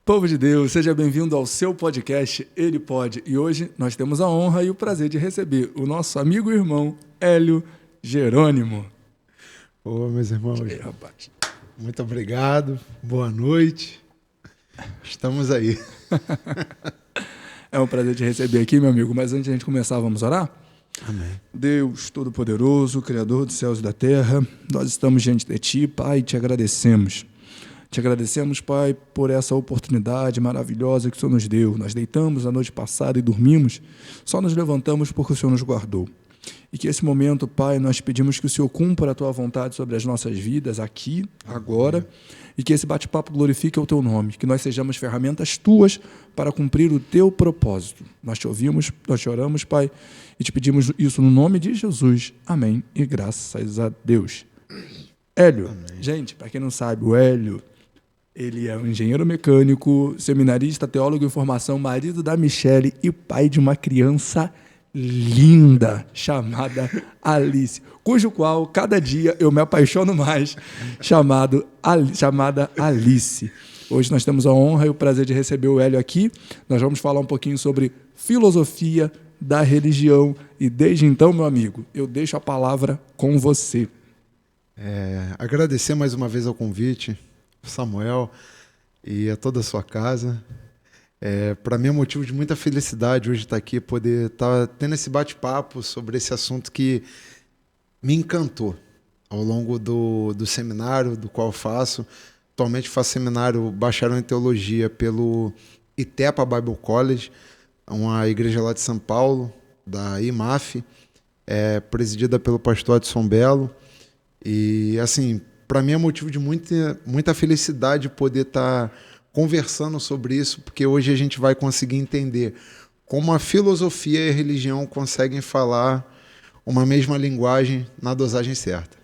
Povo de Deus, seja bem-vindo ao seu podcast Ele Pode. E hoje nós temos a honra e o prazer de receber o nosso amigo e irmão Hélio Jerônimo. Ô, meus irmãos, E aí, rapaz? muito obrigado, boa noite, estamos aí. É um prazer te receber aqui, meu amigo, mas antes de a gente começar, vamos orar? Amém. Deus Todo-Poderoso, Criador dos céus e da terra, nós estamos diante de Ti, Pai, e te agradecemos. Te agradecemos, Pai, por essa oportunidade maravilhosa que o Senhor nos deu. Nós deitamos a noite passada e dormimos, só nos levantamos porque o Senhor nos guardou. E que esse momento, Pai, nós pedimos que o Senhor cumpra a Tua vontade sobre as nossas vidas, aqui, agora, e que esse bate-papo glorifique o Teu nome, que nós sejamos ferramentas Tuas para cumprir o Teu propósito. Nós te ouvimos, nós te oramos, Pai, e te pedimos isso no nome de Jesus. Amém. E graças a Deus. Hélio, amém. Gente, para quem não sabe, o Hélio, ele é um engenheiro mecânico, seminarista, teólogo em formação, marido da Michele e pai de uma criança linda chamada Alice, cujo qual cada dia eu me apaixono mais, chamada Alice. Hoje nós temos a honra e o prazer de receber o Hélio aqui. Nós vamos falar um pouquinho sobre filosofia da religião e desde então, meu amigo, eu deixo a palavra com você. Agradecer mais uma vez ao convite, Samuel, e a toda a sua casa. Para mim é motivo de muita felicidade hoje estar aqui, poder estar tendo esse bate-papo sobre esse assunto que me encantou ao longo do seminário do qual faço. Atualmente faço seminário bacharel em teologia pelo Itepa Bible College, uma igreja lá de São Paulo, da IMAF, presidida pelo pastor Adson Belo. E assim, para mim é motivo de muita felicidade poder estar conversando sobre isso, porque hoje a gente vai conseguir entender como a filosofia e a religião conseguem falar uma mesma linguagem na dosagem certa.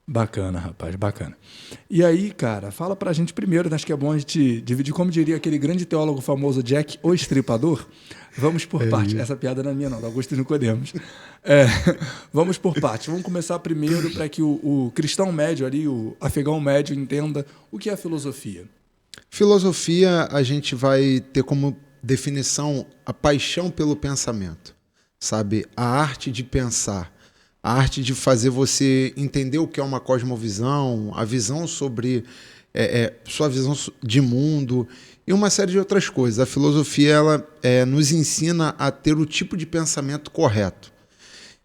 Bacana, rapaz, bacana. E aí, cara, fala pra gente primeiro, acho que é bom a gente dividir, como diria aquele grande teólogo famoso Jack o Estripador. Vamos por parte. Essa piada não é minha, não, da Augusto Nicodemos. Vamos por parte. Vamos começar primeiro para que o cristão médio ali, o afegão médio, entenda o que é filosofia. Filosofia, a gente vai ter como definição a paixão pelo pensamento, sabe? A arte de pensar, a arte de fazer você entender o que é uma cosmovisão, a visão sobre sua visão de mundo e uma série de outras coisas. A filosofia ela nos ensina a ter o tipo de pensamento correto.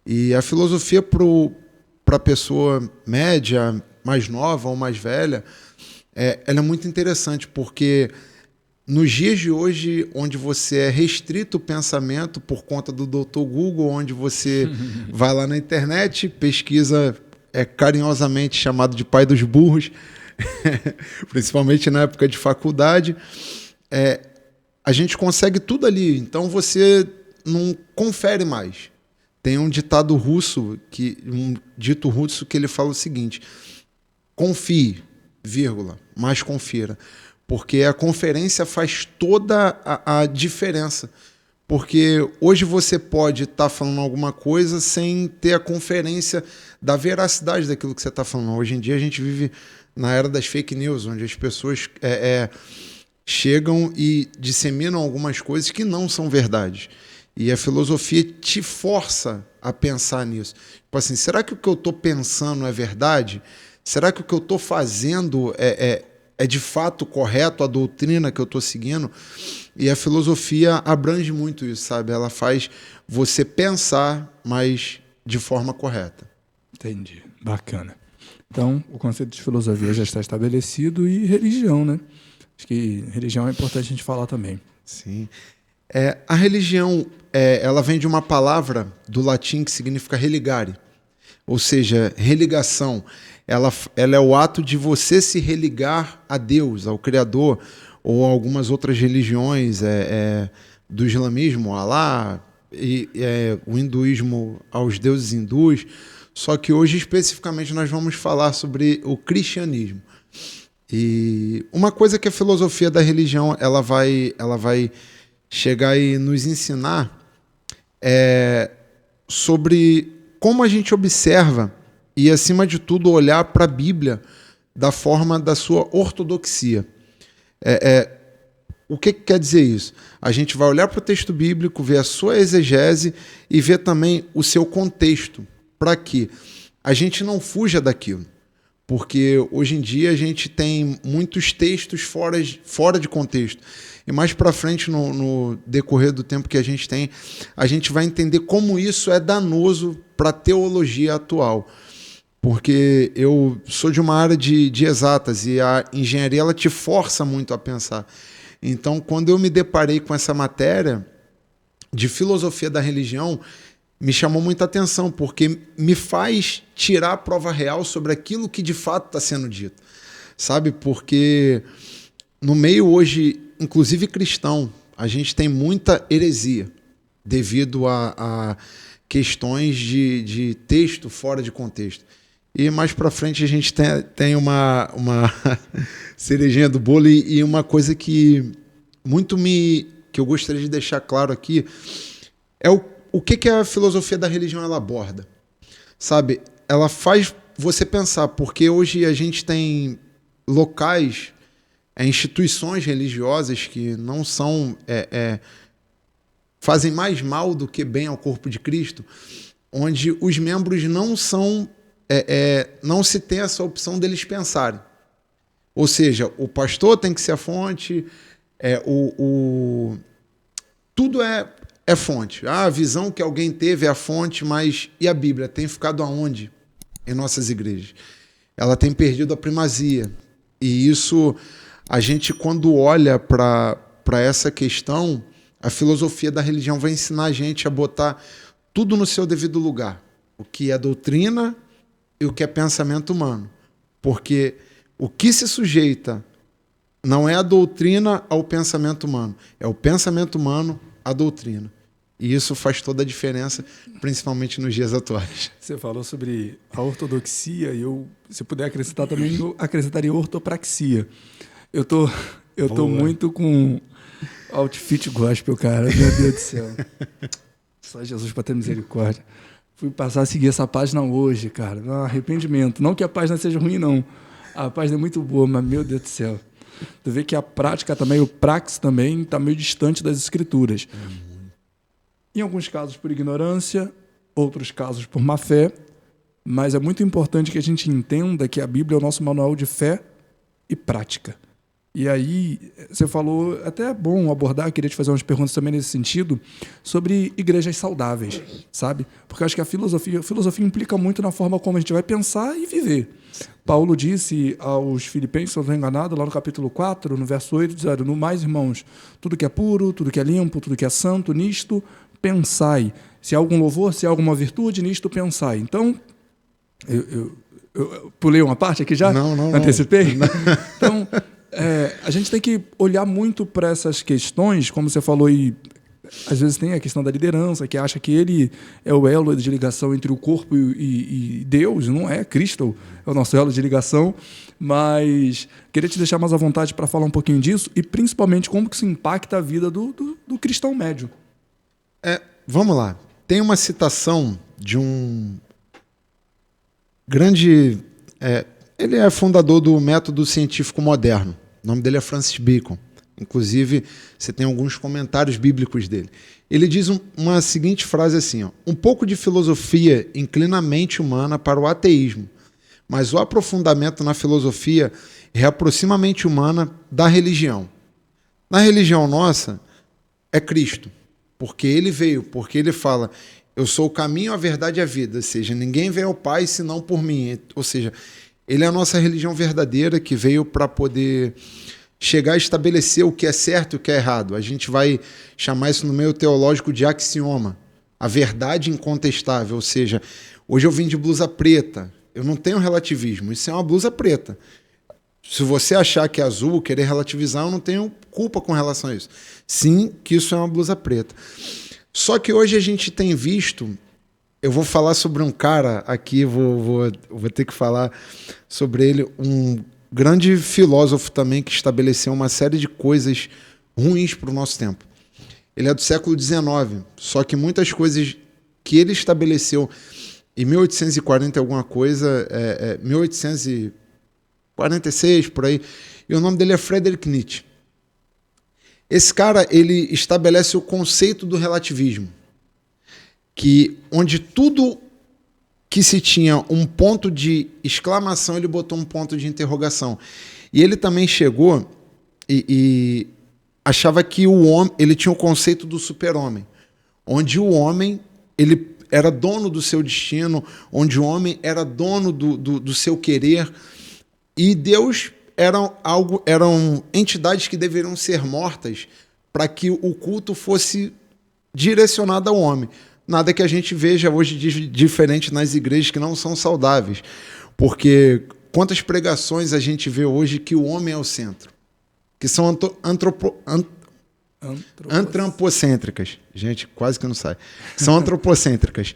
E a filosofia para a pessoa média, mais nova ou mais velha, ela é muito interessante, porque nos dias de hoje, onde você é restrito o pensamento por conta do Dr. Google, onde você vai lá na internet, pesquisa carinhosamente chamado de pai dos burros, principalmente na época de faculdade, a gente consegue tudo ali, então você não confere mais. Tem um ditado russo, um dito russo que ele fala o seguinte: confie, vírgula, mas confira. Porque a conferência faz toda a diferença. Porque hoje você pode estar falando alguma coisa sem ter a conferência da veracidade daquilo que você está falando. Hoje em dia a gente vive na era das fake news, onde as pessoas chegam e disseminam algumas coisas que não são verdades. E a filosofia te força a pensar nisso. Tipo assim, será que o que eu estou pensando é verdade? Será que o que eu estou fazendo é de fato correto, a doutrina que eu estou seguindo? E a filosofia abrange muito isso, sabe? Ela faz você pensar, mas de forma correta. Entendi. Bacana. Então, o conceito de filosofia já está estabelecido e religião, né? Acho que religião é importante a gente falar também. Sim. A religião, ela vem de uma palavra do latim que significa religare, ou seja, religação. Ela é o ato de você se religar a Deus, ao Criador, ou algumas outras religiões do islamismo, Alá, e o hinduísmo aos deuses hindus. Só que hoje, especificamente, nós vamos falar sobre o cristianismo. E uma coisa que a filosofia da religião ela vai chegar e nos ensinar sobre como a gente observa e, acima de tudo, olhar para a Bíblia da forma da sua ortodoxia. O que quer dizer isso? A gente vai olhar para o texto bíblico, ver a sua exegese e ver também o seu contexto, para que a gente não fuja daquilo. Porque hoje em dia a gente tem muitos textos fora de contexto. E mais para frente, no decorrer do tempo que a gente vai entender como isso é danoso para a teologia atual. Porque eu sou de uma área de exatas e a engenharia ela te força muito a pensar. Então, quando eu me deparei com essa matéria de filosofia da religião, me chamou muita atenção, porque me faz tirar a prova real sobre aquilo que de fato está sendo dito. Sabe? Porque no meio hoje, inclusive cristão, a gente tem muita heresia devido a questões de texto fora de contexto. E mais para frente a gente tem uma cerejinha do bolo e uma coisa que eu gostaria de deixar claro aqui é o que a filosofia da religião ela aborda. Sabe? Ela faz você pensar, porque hoje a gente tem locais, instituições religiosas que não são... fazem mais mal do que bem ao corpo de Cristo, onde os membros não são... não se tem essa opção deles pensarem. Ou seja, o pastor tem que ser a fonte, tudo é fonte. A visão que alguém teve é a fonte, mas e a Bíblia? Tem ficado aonde em nossas igrejas? Ela tem perdido a primazia. E isso, a gente quando olha para essa questão, a filosofia da religião vai ensinar a gente a botar tudo no seu devido lugar. O que é doutrina e o que é pensamento humano. Porque o que se sujeita não é a doutrina ao pensamento humano, é o pensamento humano à doutrina. E isso faz toda a diferença, principalmente nos dias atuais. Você falou sobre a ortodoxia e eu, se puder acrescentar também, eu acrescentaria ortopraxia. Eu tô muito com outfit gospel, cara. Meu Deus do céu. Só Jesus para ter misericórdia. Fui passar a seguir essa página hoje, cara. Arrependimento. Não que a página seja ruim, não. A página é muito boa, mas, meu Deus do céu. Tu vê que a prática também, o praxis também, está meio distante das escrituras. Em alguns casos por ignorância, outros casos por má fé, mas é muito importante que a gente entenda que a Bíblia é o nosso manual de fé e prática. E aí, você falou, até é bom abordar, queria te fazer umas perguntas também nesse sentido, sobre igrejas saudáveis, sabe? Porque eu acho que a filosofia implica muito na forma como a gente vai pensar e viver. Paulo disse aos Filipenses, se eu não estou enganado, lá no capítulo 4, no verso 8, dizendo: no mais, irmãos, tudo que é puro, tudo que é limpo, tudo que é santo, nisto pensai. Se há algum louvor, se há alguma virtude, nisto pensai. Então, eu pulei uma parte aqui já? Não. Antecipei? Não. Então... a gente tem que olhar muito para essas questões, como você falou, e às vezes tem a questão da liderança, que acha que ele é o elo de ligação entre o corpo e Deus. Não é, Cristo é o nosso elo de ligação, mas queria te deixar mais à vontade para falar um pouquinho disso e principalmente como que isso impacta a vida do cristão médio. Vamos lá, tem uma citação de um grande... ele é fundador do método científico moderno. O nome dele é Francis Bacon. Inclusive, você tem alguns comentários bíblicos dele. Ele diz uma seguinte frase assim: um pouco de filosofia inclina a mente humana para o ateísmo, mas o aprofundamento na filosofia reaproxima a mente humana da religião. Na religião nossa, é Cristo, porque ele veio, porque ele fala: eu sou o caminho, a verdade e a vida, ou seja, ninguém vem ao Pai senão por mim. Ou seja, ele é a nossa religião verdadeira que veio para poder chegar a estabelecer o que é certo e o que é errado. A gente vai chamar isso no meio teológico de axioma, a verdade incontestável. Ou seja, hoje eu vim de blusa preta, eu não tenho relativismo, isso é uma blusa preta. Se você achar que é azul, querer relativizar, eu não tenho culpa com relação a isso. Sim, que isso é uma blusa preta. Só que hoje a gente tem visto... Eu vou falar sobre um cara aqui, vou ter que falar sobre ele, um grande filósofo também que estabeleceu uma série de coisas ruins para o nosso tempo. Ele é do século XIX, só que muitas coisas que ele estabeleceu em 1840 alguma coisa, 1846, por aí, e o nome dele é Friedrich Nietzsche. Esse cara, ele estabelece o conceito do relativismo, que onde tudo que se tinha um ponto de exclamação, ele botou um ponto de interrogação. E ele também chegou e achava que o homem, ele tinha o conceito do super-homem, onde o homem ele era dono do seu destino, onde o homem era dono do seu querer, e Deus eram entidades que deveriam ser mortas para que o culto fosse direcionado ao homem. Nada que a gente veja hoje diferente nas igrejas que não são saudáveis. Porque quantas pregações a gente vê hoje que o homem é o centro? Que são antropocêntricas. Gente, quase que não sai. São antropocêntricas.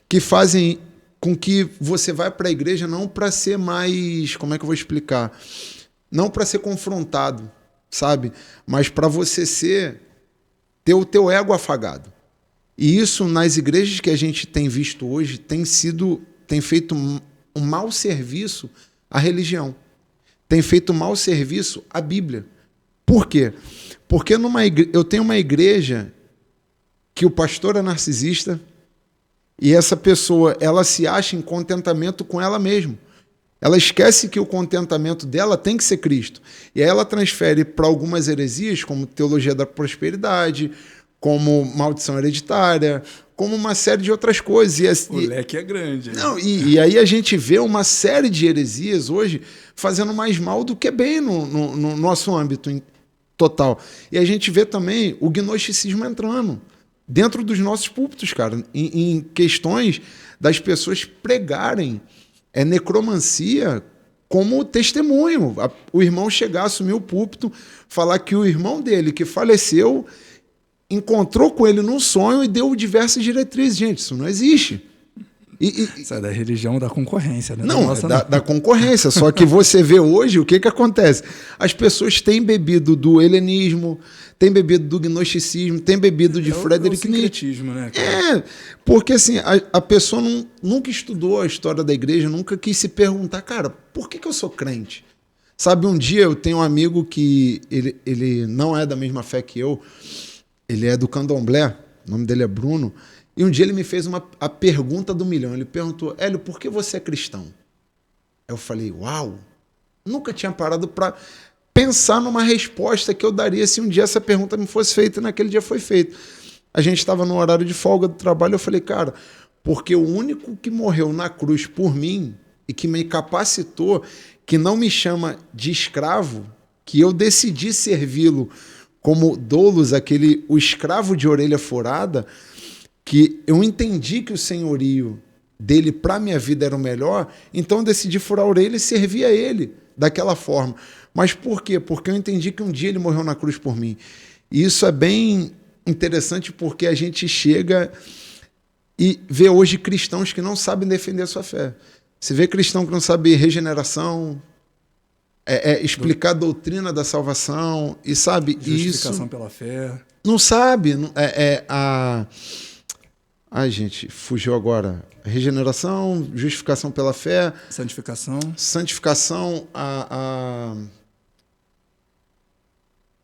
Que fazem com que você vá para a igreja não para ser mais... Como é que eu vou explicar? Não para ser confrontado, sabe? Mas para você ter o teu ego afagado. E isso, nas igrejas que a gente tem visto hoje, tem feito um mau serviço à religião. Tem feito um mau serviço à Bíblia. Por quê? Porque eu tenho uma igreja que o pastor é narcisista e essa pessoa ela se acha em contentamento com ela mesma. Ela esquece que o contentamento dela tem que ser Cristo. E aí ela transfere para algumas heresias, como teologia da prosperidade, como maldição hereditária, como uma série de outras coisas. O leque é grande. Não, e aí a gente vê uma série de heresias hoje fazendo mais mal do que bem no nosso âmbito total. E a gente vê também o gnosticismo entrando dentro dos nossos púlpitos, cara, em questões das pessoas pregarem necromancia como testemunho. O irmão chegar, assumir o púlpito, falar que o irmão dele que faleceu encontrou com ele num sonho e deu diversas diretrizes. Gente, isso não existe. Isso é da religião da concorrência, né? Não, da concorrência. Só que você vê hoje o que acontece. As pessoas têm bebido do helenismo, têm bebido do gnosticismo, têm bebido de Friedrich Nietzsche. Né, porque assim, a pessoa nunca estudou a história da igreja, nunca quis se perguntar, cara, por que eu sou crente? Sabe, um dia eu tenho um amigo que ele não é da mesma fé que eu, ele é do candomblé, o nome dele é Bruno, e um dia ele me fez a pergunta do milhão. Ele perguntou, Hélio, por que você é cristão? Eu falei, uau, nunca tinha parado para pensar numa resposta que eu daria se um dia essa pergunta me fosse feita, e naquele dia foi feita. A gente estava no horário de folga do trabalho, eu falei, cara, porque o único que morreu na cruz por mim e que me capacitou, que não me chama de escravo, que eu decidi servi-lo como doulos, o escravo de orelha furada, que eu entendi que o senhorio dele para a minha vida era o melhor, então eu decidi furar a orelha e servir a ele daquela forma. Mas por quê? Porque eu entendi que um dia ele morreu na cruz por mim. E isso é bem interessante porque a gente chega e vê hoje cristãos que não sabem defender a sua fé. Você vê cristão que não sabe regeneração, explicar a doutrina da salvação, e sabe, justificação pela fé. Não sabe. Ai, gente, fugiu agora. Regeneração, justificação pela fé. Santificação. Santificação,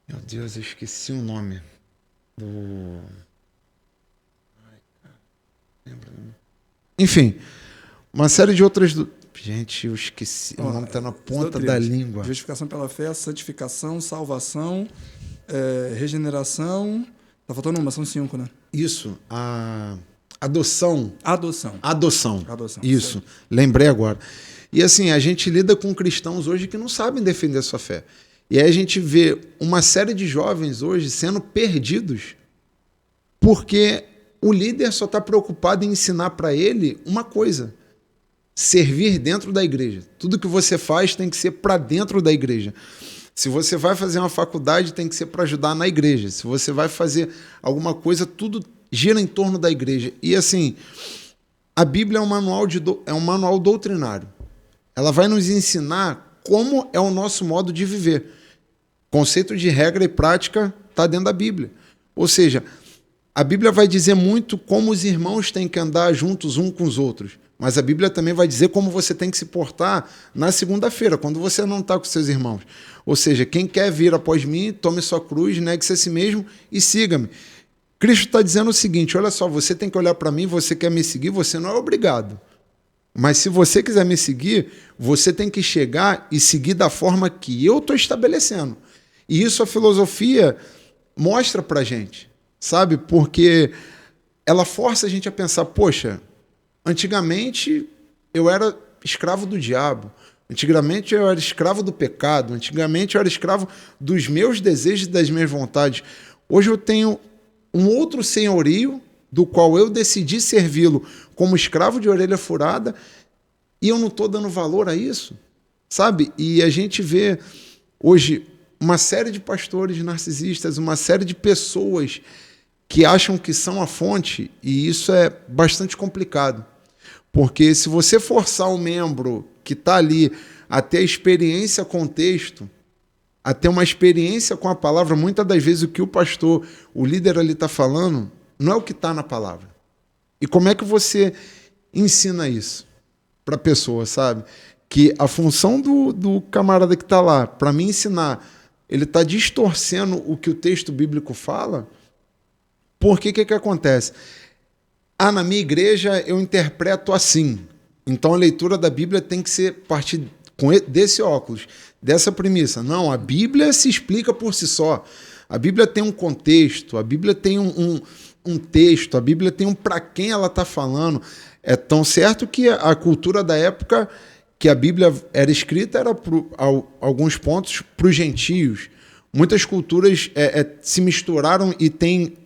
Meu Deus, eu esqueci o nome do... Enfim, uma série de outras... Gente, eu esqueci. O nome está na ponta da língua. Justificação pela fé, santificação, salvação, regeneração. Tá faltando uma, são 5, né? Isso. Adoção. Isso. Certo. Lembrei agora. E assim, a gente lida com cristãos hoje que não sabem defender a sua fé. E aí a gente vê uma série de jovens hoje sendo perdidos porque o líder só está preocupado em ensinar para ele uma coisa: servir dentro da igreja. Tudo que você faz tem que ser para dentro da igreja. Se você vai fazer uma faculdade, tem que ser para ajudar na igreja. Se você vai fazer alguma coisa, tudo gira em torno da igreja. E assim, a Bíblia é um manual doutrinário. Ela vai nos ensinar como é o nosso modo de viver. Conceito de regra e prática está dentro da Bíblia. Ou seja, A Bíblia vai dizer muito como os irmãos têm que andar juntos uns com os outros. Mas a Bíblia também vai dizer como você tem que se portar na segunda-feira, quando você não está com seus irmãos. Ou seja, quem quer vir após mim, tome sua cruz, negue-se a si mesmo e siga-me. Cristo está dizendo o seguinte, olha só, você tem que olhar para mim, você quer me seguir, você não é obrigado. Mas se você quiser me seguir, você tem que chegar e seguir da forma que eu estou estabelecendo. E isso a filosofia mostra para a gente, sabe? Porque ela força a gente a pensar, poxa, antigamente eu era escravo do diabo, antigamente eu era escravo do pecado, antigamente eu era escravo dos meus desejos e das minhas vontades. Hoje eu tenho um outro senhorio do qual eu decidi servi-lo como escravo de orelha furada e eu não estou dando valor a isso, sabe? E a gente vê hoje uma série de pastores narcisistas, uma série de pessoas que acham que são a fonte, e isso é bastante complicado. Porque se você forçar um membro que está ali a ter experiência com o texto, a ter uma experiência com a palavra, muitas das vezes o que o pastor, o líder ali está falando, não é o que está na palavra. E como é que você ensina isso para a pessoa, sabe? Que a função do camarada que está lá, para me ensinar, ele está distorcendo o que o texto bíblico fala, porque o que acontece? Na minha igreja eu interpreto assim. Então a leitura da Bíblia tem que ser partir desse óculos, dessa premissa. Não, a Bíblia se explica por si só. A Bíblia tem um contexto, a Bíblia tem um texto, a Bíblia tem para quem ela está falando. É tão certo que a cultura da época que a Bíblia era escrita era alguns pontos para os gentios. Muitas culturas se misturaram e têm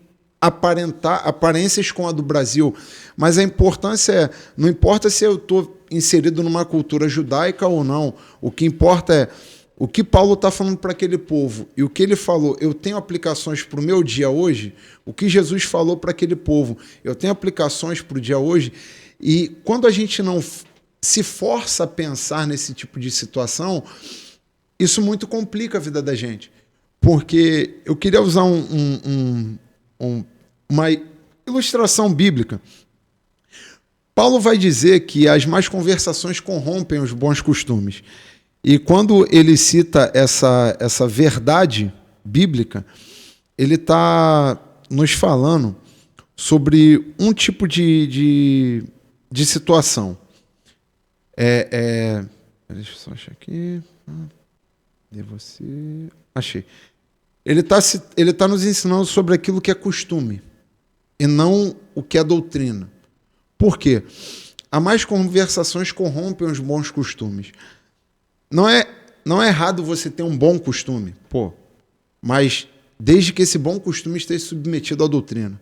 aparências com a do Brasil, mas a importância não importa se eu estou inserido numa cultura judaica ou não, o que importa é o que Paulo está falando para aquele povo, e o que ele falou, eu tenho aplicações para o meu dia hoje, o que Jesus falou para aquele povo, eu tenho aplicações para o dia hoje, e quando a gente não se força a pensar nesse tipo de situação, isso muito complica a vida da gente, porque eu queria usar uma ilustração bíblica. Paulo vai dizer que as más conversações corrompem os bons costumes. E quando ele cita essa verdade bíblica, ele está nos falando sobre um tipo de situação. Deixa eu só achar aqui. Cadê você? Achei. Ele tá nos ensinando sobre aquilo que é costume e não o que é doutrina. Por quê? As más conversações corrompem os bons costumes. Não é errado você ter um bom costume, mas desde que esse bom costume esteja submetido à doutrina.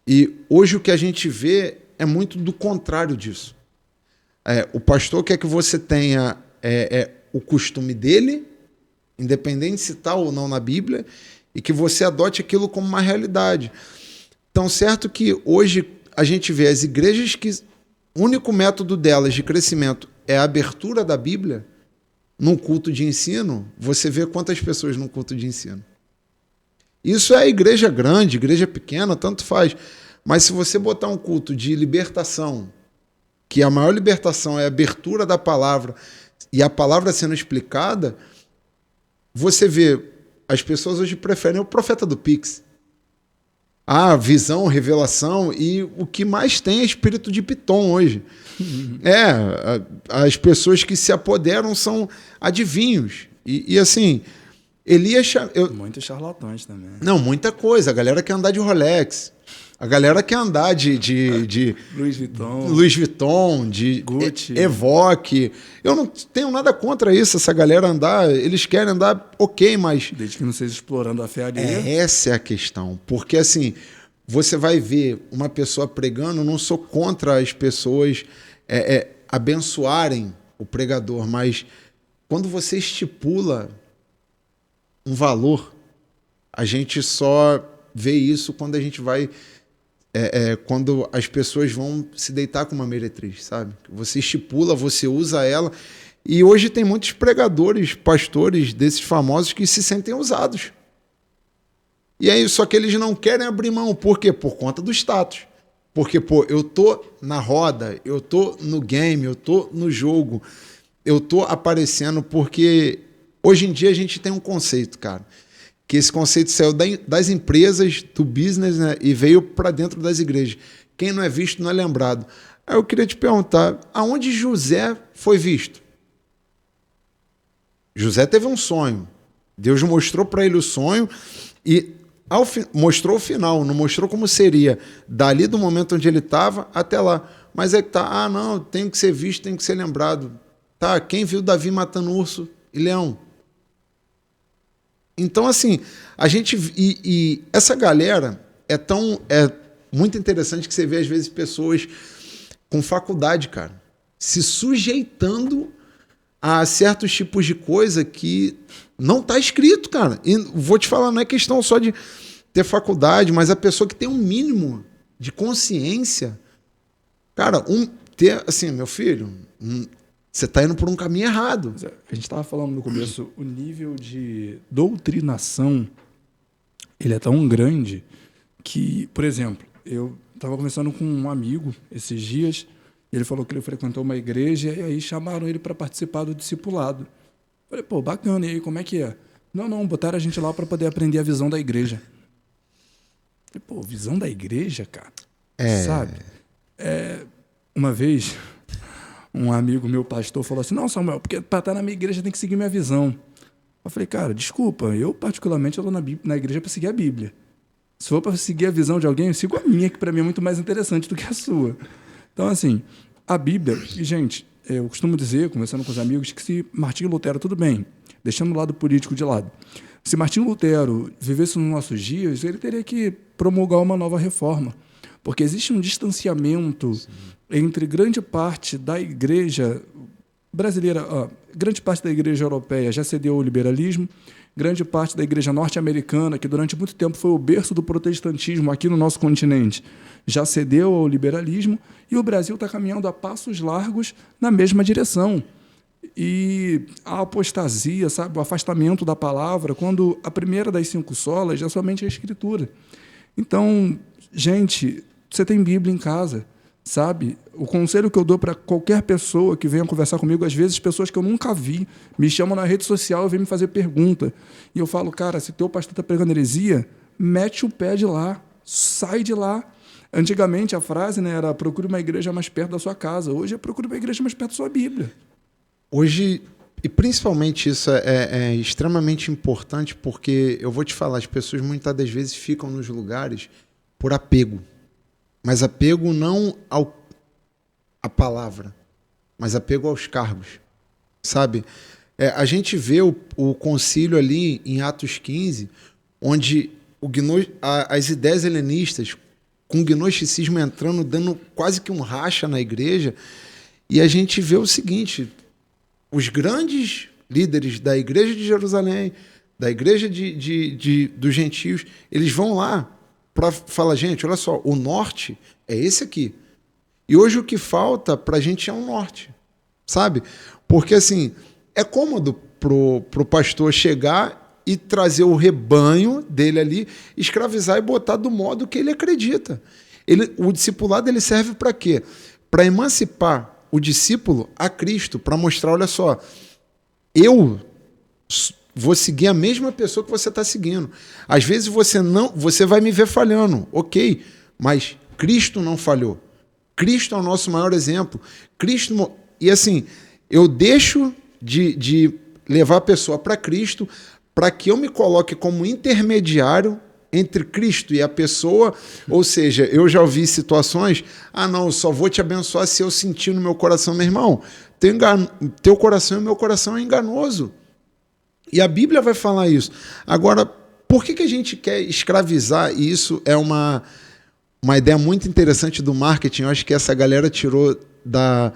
E hoje o que a gente vê é muito do contrário disso. O pastor quer que você tenha o costume dele, independente se está ou não na Bíblia, e que você adote aquilo como uma realidade. Tão certo que hoje a gente vê as igrejas que o único método delas de crescimento é a abertura da Bíblia. Num culto de ensino, você vê quantas pessoas num culto de ensino. Isso é igreja grande, igreja pequena, tanto faz. Mas se você botar um culto de libertação, que a maior libertação é a abertura da palavra e a palavra sendo explicada, você vê, as pessoas hoje preferem o profeta do Pix. Visão, revelação, e o que mais tem é espírito de Piton hoje. As pessoas que se apoderam são adivinhos. E assim, Elias... Muitos charlatões também. Não, muita coisa. A galera quer andar de Rolex. A galera quer andar de Louis Vuitton, de Gucci, Evoque. Eu não tenho nada contra isso, essa galera andar. Eles querem andar ok, mas... Desde que não seja explorando a fé alheia. Essa é a questão. Porque, assim, você vai ver uma pessoa pregando, eu não sou contra as pessoas abençoarem o pregador, mas quando você estipula um valor, a gente só vê isso quando a gente vai... quando as pessoas vão se deitar com uma meretriz, sabe? Você estipula, você usa ela. E hoje tem muitos pregadores, pastores desses famosos que se sentem usados. E aí, só que eles não querem abrir mão. Por quê? Por conta do status. Porque, pô, eu tô na roda, eu tô no game, eu tô no jogo, eu tô aparecendo porque hoje em dia a gente tem um conceito, cara, que esse conceito saiu das empresas, do business, né, e veio para dentro das igrejas. Quem não é visto não é lembrado. Aí eu queria te perguntar, aonde José foi visto? José teve um sonho. Deus mostrou para ele o sonho e mostrou o final, não mostrou como seria dali do momento onde ele estava até lá. Mas é que tá, não, tem que ser visto, tem que ser lembrado. Tá, quem viu Davi matando urso e leão? Então, assim, a gente... E essa galera é muito interessante que você vê, às vezes, pessoas com faculdade, cara, se sujeitando a certos tipos de coisa que não está escrito, cara. E vou te falar, não é questão só de ter faculdade, mas a pessoa que tem um mínimo de consciência, cara, assim, meu filho, você está indo por um caminho errado. A gente estava falando no começo, o nível de doutrinação, ele é tão grande que, por exemplo, eu estava conversando com um amigo esses dias, e ele falou que ele frequentou uma igreja e aí chamaram ele para participar do discipulado. Falei, pô, bacana, e aí, como é que é? Não, botaram a gente lá para poder aprender a visão da igreja. Falei, pô, visão da igreja, cara? Sabe? Uma vez, um amigo meu, pastor, falou assim, não, Samuel, porque para estar na minha igreja tem que seguir minha visão. Eu falei, cara, desculpa, eu particularmente estou na igreja para seguir a Bíblia. Se for para seguir a visão de alguém, eu sigo a minha, que para mim é muito mais interessante do que a sua. Então, assim, a Bíblia... E, gente, eu costumo dizer, conversando com os amigos, que se Martinho Lutero, tudo bem, deixando o lado político de lado, se Martinho Lutero vivesse nos nossos dias, ele teria que promulgar uma nova reforma. Porque existe um distanciamento entre grande parte da igreja brasileira, grande parte da igreja europeia já cedeu ao liberalismo, grande parte da igreja norte-americana, que durante muito tempo foi o berço do protestantismo aqui no nosso continente, já cedeu ao liberalismo, e o Brasil está caminhando a passos largos na mesma direção. E a apostasia, sabe, o afastamento da palavra, quando a primeira das 5 solas é somente a Escritura. Então, gente, você tem Bíblia em casa, sabe? O conselho que eu dou para qualquer pessoa que venha conversar comigo, às vezes pessoas que eu nunca vi, me chamam na rede social e vêm me fazer pergunta. E eu falo, cara, se teu pastor está pregando heresia, mete o pé de lá, sai de lá. Antigamente a frase, né, era procure uma igreja mais perto da sua casa. Hoje é procure uma igreja mais perto da sua Bíblia. Hoje, e principalmente isso é extremamente importante, porque eu vou te falar, as pessoas muitas das vezes ficam nos lugares por apego. Mas apego não à palavra, mas apego aos cargos, sabe? A gente vê o concílio ali em Atos 15, onde as ideias helenistas, com o gnosticismo entrando, dando quase que um racha na igreja, e a gente vê o seguinte, os grandes líderes da igreja de Jerusalém, da igreja dos gentios, eles vão lá para falar, gente, olha só, o norte é esse aqui. E hoje o que falta para a gente é um norte, sabe? Porque, assim, é cômodo pro pastor chegar e trazer o rebanho dele ali, escravizar e botar do modo que ele acredita. O discipulado ele serve para quê? Para emancipar o discípulo a Cristo, para mostrar, olha só, eu vou seguir a mesma pessoa que você está seguindo. Às vezes você vai me ver falhando, ok, mas Cristo não falhou. Cristo é o nosso maior exemplo. E assim, eu deixo de levar a pessoa para Cristo para que eu me coloque como intermediário entre Cristo e a pessoa, ou seja, eu já ouvi situações, não, eu só vou te abençoar se eu sentir no meu coração, meu irmão, teu coração e o meu coração é enganoso. E a Bíblia vai falar isso. Agora, por que a gente quer escravizar? E isso é uma ideia muito interessante do marketing, eu acho que essa galera tirou da...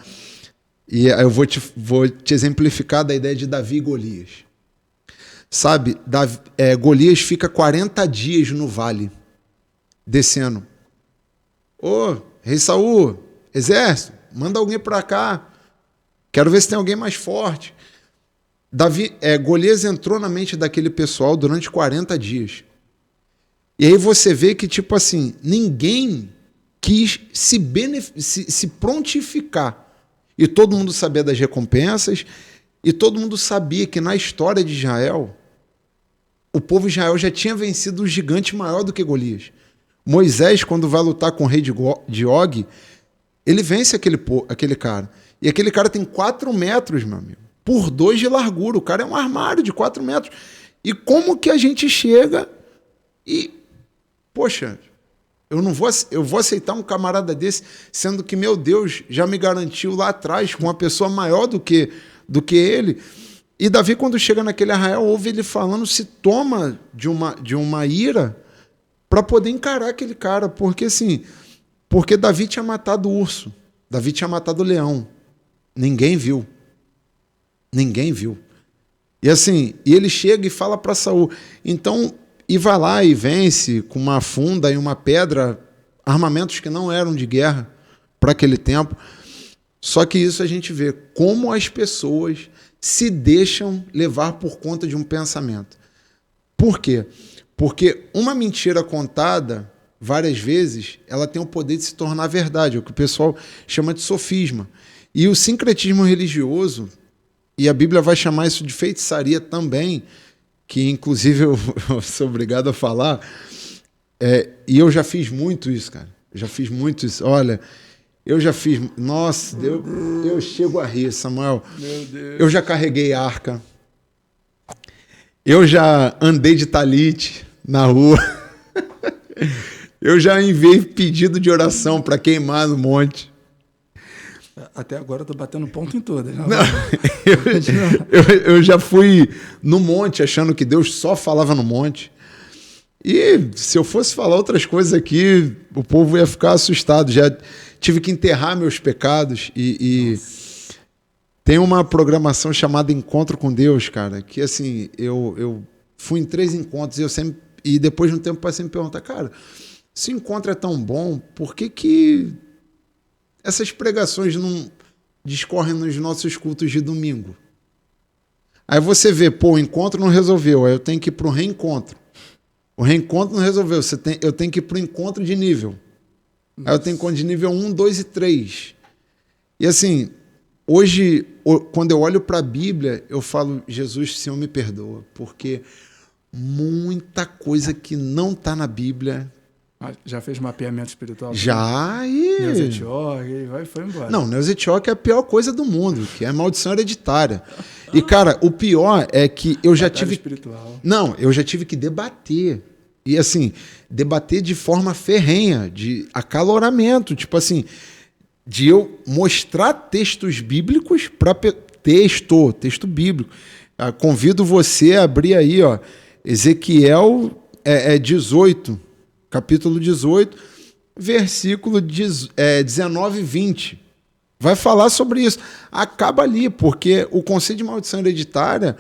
E eu vou te exemplificar da ideia de Davi e Golias. Sabe, Golias fica 40 dias no vale, descendo. Rei Saul, exército, manda alguém para cá. Quero ver se tem alguém mais forte. Golias entrou na mente daquele pessoal durante 40 dias. E aí você vê que, tipo assim, ninguém quis se prontificar. E todo mundo sabia das recompensas, e todo mundo sabia que na história de Israel, o povo de Israel já tinha vencido um gigante maior do que Golias. Moisés, quando vai lutar com o rei de Og, ele vence aquele cara. E aquele cara tem 4 metros, meu amigo, por 2 de largura. O cara é um armário de 4 metros. E como que a gente chega e... Poxa, eu vou aceitar um camarada desse, sendo que, meu Deus, já me garantiu lá atrás com uma pessoa maior do que ele. E Davi, quando chega naquele arraial, ouve ele falando, se toma de uma ira para poder encarar aquele cara. Porque Davi tinha matado o urso, Davi tinha matado o leão. Ninguém viu. E assim, e ele chega e fala para Saul. Então, e vai lá e vence com uma funda e uma pedra, armamentos que não eram de guerra para aquele tempo. Só que isso a gente vê como as pessoas se deixam levar por conta de um pensamento. Por quê? Porque uma mentira contada várias vezes, ela tem o poder de se tornar verdade, é o que o pessoal chama de sofisma. E o sincretismo religioso, e a Bíblia vai chamar isso de feitiçaria também, que inclusive eu sou obrigado a falar, e eu já fiz muito isso, cara. Olha, eu já fiz... Nossa, eu chego a rir, Samuel. Meu Deus. Eu já carreguei arca. Eu já andei de talite na rua. Eu já enviei pedido de oração para queimar no monte. Até agora eu tô batendo ponto em todas. Não, eu já fui no monte achando que Deus só falava no monte. E se eu fosse falar outras coisas aqui, o povo ia ficar assustado. Já tive que enterrar meus pecados. E tem uma programação chamada Encontro com Deus, cara, que assim, eu fui em 3 encontros e depois de um tempo passei a me perguntar, cara, se o encontro é tão bom, por que essas pregações não discorrem nos nossos cultos de domingo? Aí você vê, o encontro não resolveu, aí eu tenho que ir para o reencontro. O reencontro não resolveu, eu tenho que ir para o encontro de nível. Aí eu tenho encontro de nível 1, 2 e 3. E assim, hoje, quando eu olho para a Bíblia, eu falo, Jesus, Senhor, me perdoa, porque muita coisa que não está na Bíblia... Já fez mapeamento espiritual? Já, Neuza York, foi embora. Não, Neuza York é a pior coisa do mundo, que é a maldição hereditária. E, cara, o pior é que eu já tive... espiritual. Não, eu já tive que debater. E, assim, debater de forma ferrenha, de acaloramento. Tipo assim, de eu mostrar textos bíblicos para... Texto bíblico. Convido você a abrir aí, ó, Ezequiel 18... Capítulo 18, versículo 19 e 20. Vai falar sobre isso. Acaba ali, porque o conceito de maldição hereditária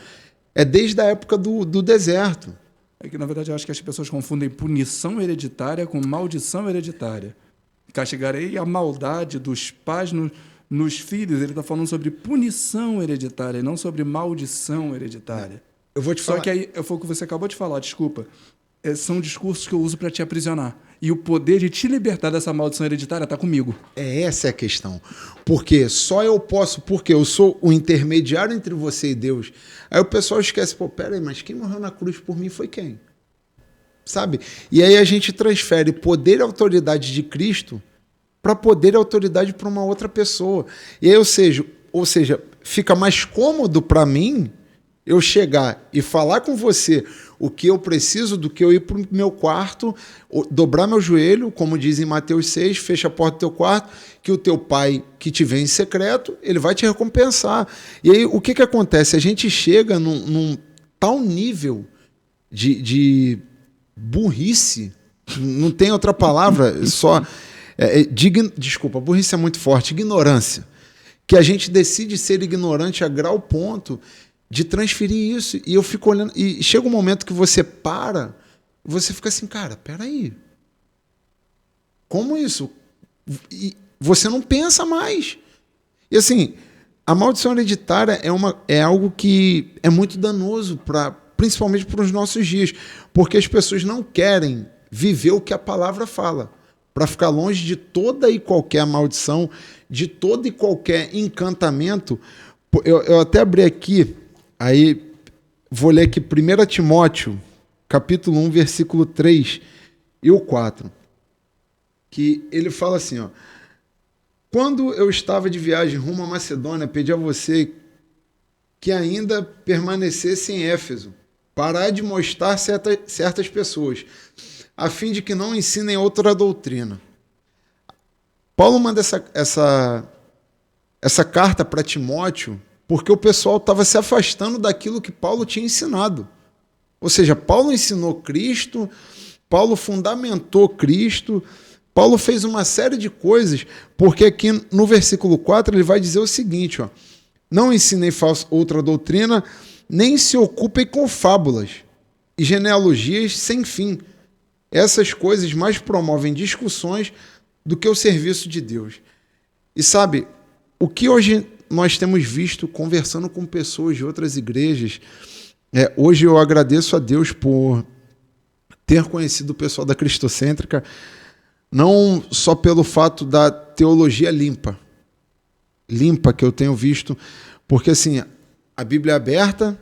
é desde a época do deserto. É que, na verdade, eu acho que as pessoas confundem punição hereditária com maldição hereditária. Castigarei a maldade dos pais nos filhos. Ele está falando sobre punição hereditária e não sobre maldição hereditária. Eu vou te falar. Só que aí, foi o que você acabou de falar, desculpa. São discursos que eu uso para te aprisionar. E o poder de te libertar dessa maldição hereditária está comigo. Essa é a questão. Porque só eu posso, porque eu sou o intermediário entre você e Deus. Aí o pessoal esquece, peraí, mas quem morreu na cruz por mim foi quem? Sabe? E aí a gente transfere poder e autoridade de Cristo para poder e autoridade para uma outra pessoa. E aí, ou seja, fica mais cômodo para mim eu chegar e falar com você o que eu preciso do que eu ir para o meu quarto, dobrar meu joelho, como diz em Mateus 6, fecha a porta do teu quarto, que o teu pai que te vê em secreto, ele vai te recompensar. E aí o que acontece? A gente chega num tal nível de burrice, não tem outra palavra, só... desculpa, burrice é muito forte, ignorância, que a gente decide ser ignorante a grau ponto de transferir isso. E eu fico olhando, e chega um momento que você para, você fica assim, cara, peraí, como isso? E você não pensa mais. E assim, a maldição hereditária é algo que é muito danoso, principalmente para os nossos dias, porque as pessoas não querem viver o que a palavra fala, para ficar longe de toda e qualquer maldição, de todo e qualquer encantamento. Eu até abri aqui, aí vou ler aqui 1 Timóteo, capítulo 1, versículo 3 e o 4, que ele fala assim, ó: quando eu estava de viagem rumo à Macedônia, pedi a você que ainda permanecesse em Éfeso, para admoestar certas pessoas, a fim de que não ensinem outra doutrina. Paulo manda essa carta para Timóteo porque o pessoal estava se afastando daquilo que Paulo tinha ensinado. Ou seja, Paulo ensinou Cristo, Paulo fundamentou Cristo, Paulo fez uma série de coisas, porque aqui no versículo 4 ele vai dizer o seguinte, ó: não ensinem outra doutrina, nem se ocupem com fábulas e genealogias sem fim. Essas coisas mais promovem discussões do que o serviço de Deus. E sabe, o que hoje nós temos visto conversando com pessoas de outras igrejas, hoje eu agradeço a Deus por ter conhecido o pessoal da Cristocêntrica, não só pelo fato da teologia limpa que eu tenho visto, porque assim, a Bíblia é aberta,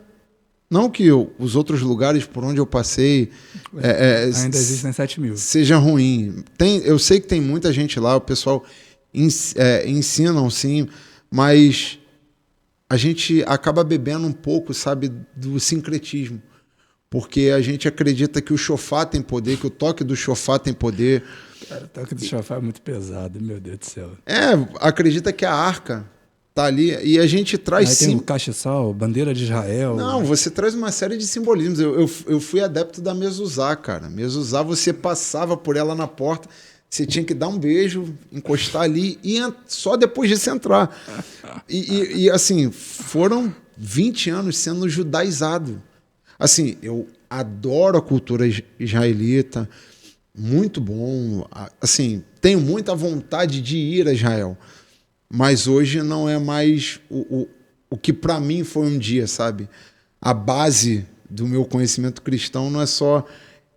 não que os outros lugares por onde eu passei ainda existem 7.000. Seja ruim. Eu sei que tem muita gente lá, o pessoal ensinam sim, mas a gente acaba bebendo um pouco, sabe, do sincretismo, porque a gente acredita que o shofar tem poder, que o toque do shofar tem poder. Cara, o toque do shofar é muito pesado, meu Deus do céu. Acredita que a arca tá ali e a gente traz aí tem o castiçal, bandeira de Israel. Não, você traz uma série de simbolismos. Eu fui adepto da mezuzá, cara. Mezuzá, você passava por ela na porta, você tinha que dar um beijo, encostar ali e só depois disso entrar. E assim, foram 20 anos sendo judaizado. Assim, eu adoro a cultura israelita, muito bom. Assim, tenho muita vontade de ir a Israel, mas hoje não é mais o que para mim foi um dia, sabe? A base do meu conhecimento cristão não é só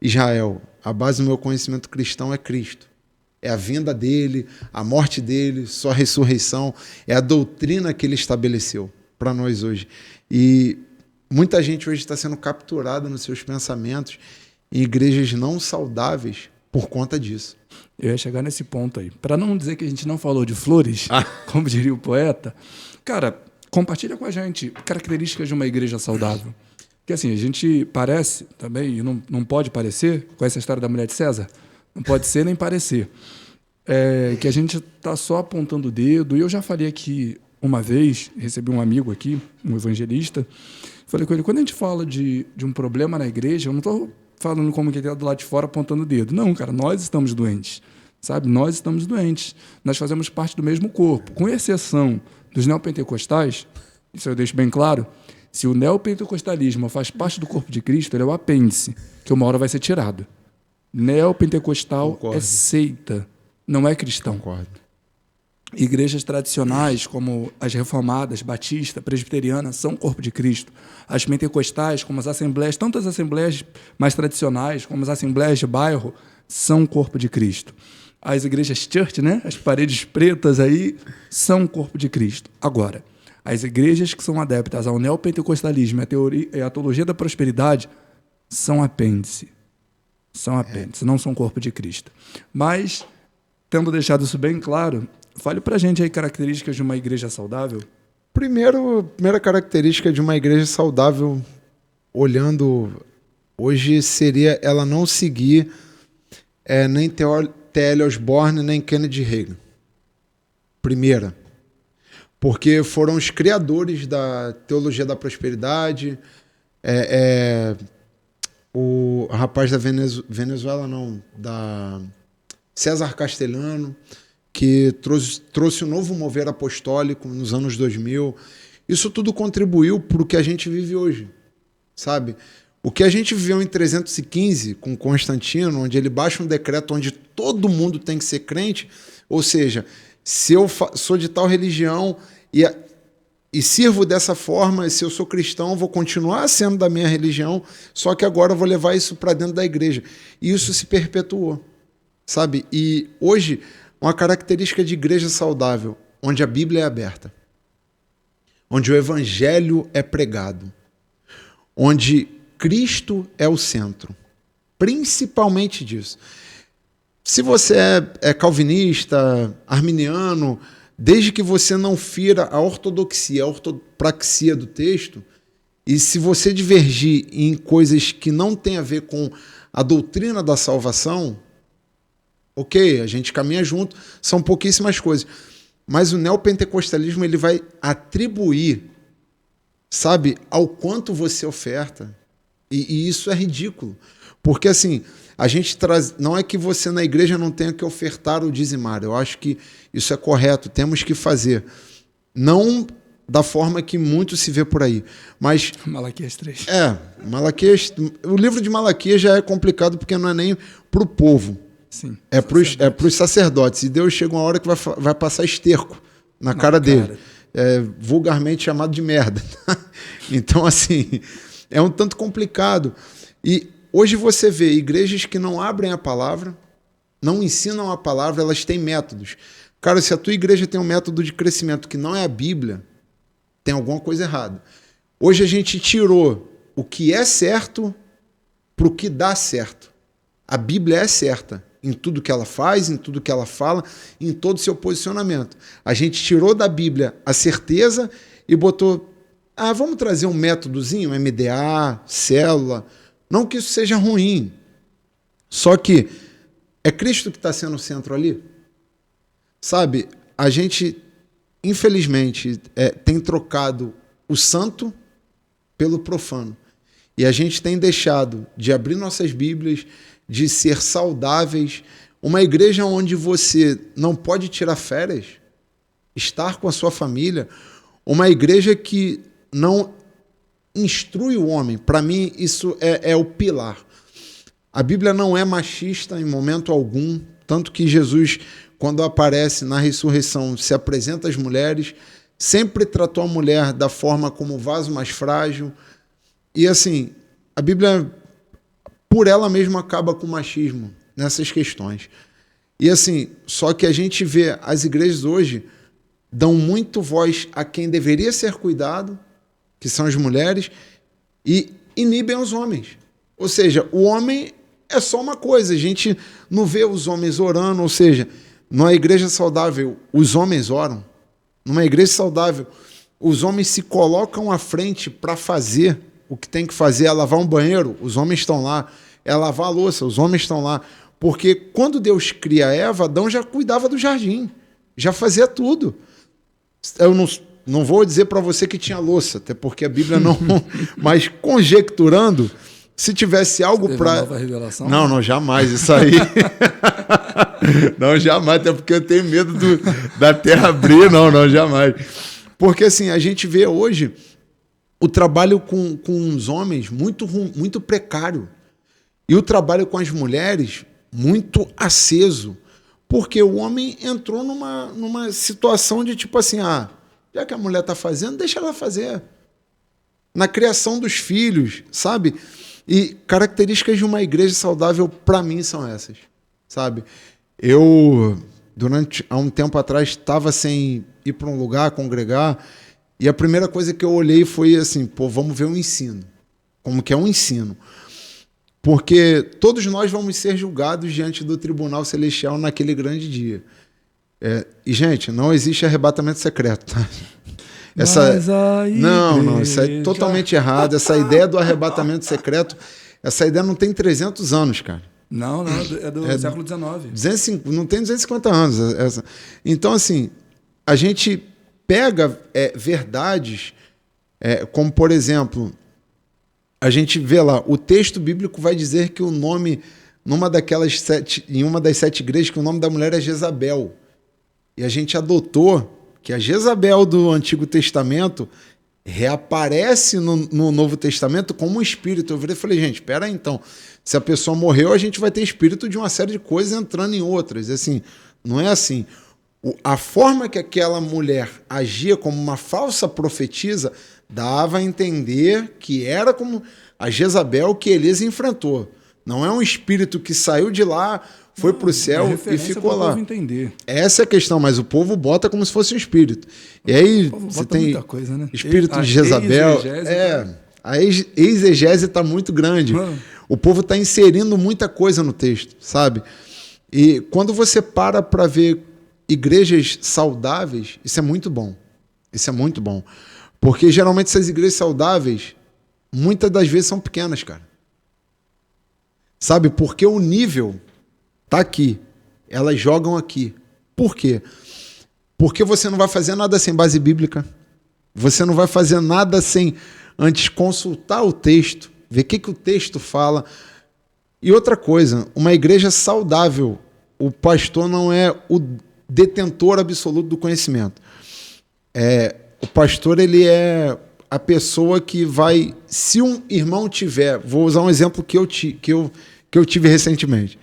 Israel. A base do meu conhecimento cristão é Cristo. É a vinda dele, a morte dele, sua ressurreição. É a doutrina que ele estabeleceu para nós hoje. E muita gente hoje está sendo capturada nos seus pensamentos em igrejas não saudáveis por conta disso. Eu ia chegar nesse ponto aí. Para não dizer que a gente não falou de flores, como diria o poeta, cara, compartilha com a gente características de uma igreja saudável. Porque assim, a gente parece também, e não pode parecer, com essa história da mulher de César, não pode ser nem parecer, que a gente está só apontando o dedo. E eu já falei aqui uma vez, recebi um amigo aqui, um evangelista, falei com ele, quando a gente fala de um problema na igreja, eu não estou falando como que ele está do lado de fora apontando o dedo. Não, cara, nós estamos doentes, sabe? Nós estamos doentes. Nós fazemos parte do mesmo corpo. Com exceção dos neopentecostais, isso eu deixo bem claro, se o neopentecostalismo faz parte do corpo de Cristo, ele é o apêndice, que uma hora vai ser tirado. Neopentecostal é seita, não é cristão. Concordo. Igrejas tradicionais, como as reformadas, batista, presbiteriana, são corpo de Cristo. As pentecostais, como as assembleias, tanto as assembleias mais tradicionais, como as assembleias de bairro, são corpo de Cristo. As igrejas church, né? As paredes pretas aí, são corpo de Cristo. Agora, as igrejas que são adeptas ao neopentecostalismo e à teologia da prosperidade são apêndice. São apêndice, não são corpo de Cristo. Mas, tendo deixado isso bem claro, fale pra gente aí características de uma igreja saudável. Primeira característica de uma igreja saudável, olhando hoje, seria ela não seguir nem T.L. Osborne, nem Kennedy Hagin. Primeira. Porque foram os criadores da teologia da prosperidade, o rapaz da Venezuela, não, da César Castellano, que trouxe um novo mover apostólico nos anos 2000. Isso tudo contribuiu para o que a gente vive hoje, sabe? O que a gente viveu em 315 com Constantino, onde ele baixa um decreto onde todo mundo tem que ser crente, ou seja, se eu sou de tal religião e sirvo dessa forma. Se eu sou cristão, vou continuar sendo da minha religião, só que agora eu vou levar isso para dentro da igreja. E isso se perpetuou, sabe? E hoje, uma característica de igreja saudável, onde a Bíblia é aberta, onde o evangelho é pregado, onde Cristo é o centro, principalmente disso. Se você é calvinista, arminiano, desde que você não fira a ortodoxia, a ortopraxia do texto, e se você divergir em coisas que não têm a ver com a doutrina da salvação, ok, a gente caminha junto, são pouquíssimas coisas. Mas o neopentecostalismo ele vai atribuir, sabe, ao quanto você oferta. E isso é ridículo. Porque assim, a gente traz. Não é que você na igreja não tenha que ofertar ou dizimar. Eu acho que isso é correto, temos que fazer. Não da forma que muito se vê por aí. Mas. Malaquias 3. Malaquias. O livro de Malaquias já é complicado porque não é nem para o povo. Sim, é para os sacerdotes. E Deus chega uma hora que vai passar esterco na cara dele. Vulgarmente chamado de merda. Então, assim, é um tanto complicado. E hoje você vê igrejas que não abrem a palavra, não ensinam a palavra, elas têm métodos. Cara, se a tua igreja tem um método de crescimento que não é a Bíblia, tem alguma coisa errada. Hoje a gente tirou o que é certo para o que dá certo. A Bíblia é certa em tudo que ela faz, em tudo que ela fala, em todo o seu posicionamento. A gente tirou da Bíblia a certeza e botou, vamos trazer um métodozinho, MDA, célula. Não que isso seja ruim, só que é Cristo que está sendo o centro ali. Sabe, a gente, infelizmente, tem trocado o santo pelo profano. E a gente tem deixado de abrir nossas Bíblias, de ser saudáveis. Uma igreja onde você não pode tirar férias, estar com a sua família. Uma igreja que não instrui o homem. Para mim, isso é o pilar. A Bíblia não é machista em momento algum, tanto que Jesus, quando aparece na ressurreição, se apresenta às mulheres, sempre tratou a mulher da forma como vaso mais frágil. E assim, a Bíblia, por ela mesma, acaba com o machismo nessas questões. E assim, só que a gente vê as igrejas hoje dão muito voz a quem deveria ser cuidado, que são as mulheres, e inibem os homens. Ou seja, o homem é só uma coisa, a gente não vê os homens orando, ou seja, numa igreja saudável, os homens oram. Numa igreja saudável, os homens se colocam à frente para fazer o que tem que fazer. É lavar um banheiro, os homens estão lá. É lavar a louça, os homens estão lá. Porque quando Deus cria Eva, Adão já cuidava do jardim, já fazia tudo. Eu não vou dizer para você que tinha louça, até porque a Bíblia não... Mas conjecturando, se tivesse algo para... nova revelação? Não, jamais, isso aí... Não, jamais, até porque eu tenho medo da terra abrir, não, jamais. Porque assim, a gente vê hoje o trabalho com os homens muito precário e o trabalho com as mulheres muito aceso, porque o homem entrou numa situação de tipo assim, já que a mulher está fazendo, deixa ela fazer. Na criação dos filhos, sabe? E características de uma igreja saudável, para mim, são essas, sabe? Eu, há um tempo atrás, estava sem ir para um lugar, congregar, e a primeira coisa que eu olhei foi assim, vamos ver o ensino. Como que é um ensino? Porque todos nós vamos ser julgados diante do tribunal celestial naquele grande dia. E, gente, não existe arrebatamento secreto, tá? Não, isso é totalmente errado. Essa ideia do arrebatamento secreto, essa ideia não tem 300 anos, cara. Não, é do século XIX. Não tem 250 anos. Então, assim, a gente pega verdades, como, por exemplo, a gente vê lá, o texto bíblico vai dizer que o nome, em uma das 7 igrejas, que o nome da mulher é Jezabel. E a gente adotou que a Jezabel do Antigo Testamento reaparece no Novo Testamento como um espírito. Eu virei e falei, gente, espera aí, então. Se a pessoa morreu, a gente vai ter espírito de uma série de coisas entrando em outras. Assim, não é assim. A forma que aquela mulher agia como uma falsa profetisa dava a entender que era como a Jezabel que Elias enfrentou. Não é um espírito que saiu de lá, foi para o céu e ficou lá. Essa é a questão, mas o povo bota como se fosse um espírito. E aí você tem muita coisa, né? Espírito de Jezabel. A exegese está muito grande. O povo está inserindo muita coisa no texto, sabe? E quando você para ver igrejas saudáveis, isso é muito bom. Isso é muito bom. Porque geralmente essas igrejas saudáveis, muitas das vezes são pequenas, cara. Sabe? Porque o nível tá aqui. Elas jogam aqui. Por quê? Porque você não vai fazer nada sem base bíblica. Você não vai fazer nada sem antes consultar o texto, ver o que o texto fala. E outra coisa, uma igreja saudável, o pastor não é o detentor absoluto do conhecimento. O pastor, ele é a pessoa que vai... Se um irmão tiver... Vou usar um exemplo que eu tive recentemente.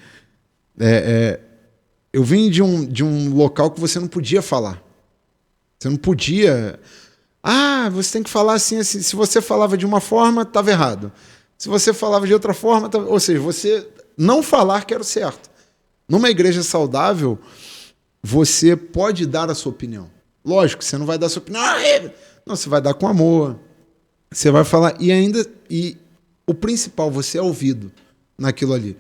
Eu vim de um local que você não podia falar. Você não podia... você tem que falar assim. Se você falava de uma forma, estava errado. Se você falava de outra forma... Ou seja, você não falar que era o certo. Numa igreja saudável, você pode dar a sua opinião. Lógico, você não vai dar a sua opinião. Não, você vai dar com amor. Você vai falar... E o principal, você é ouvido naquilo ali.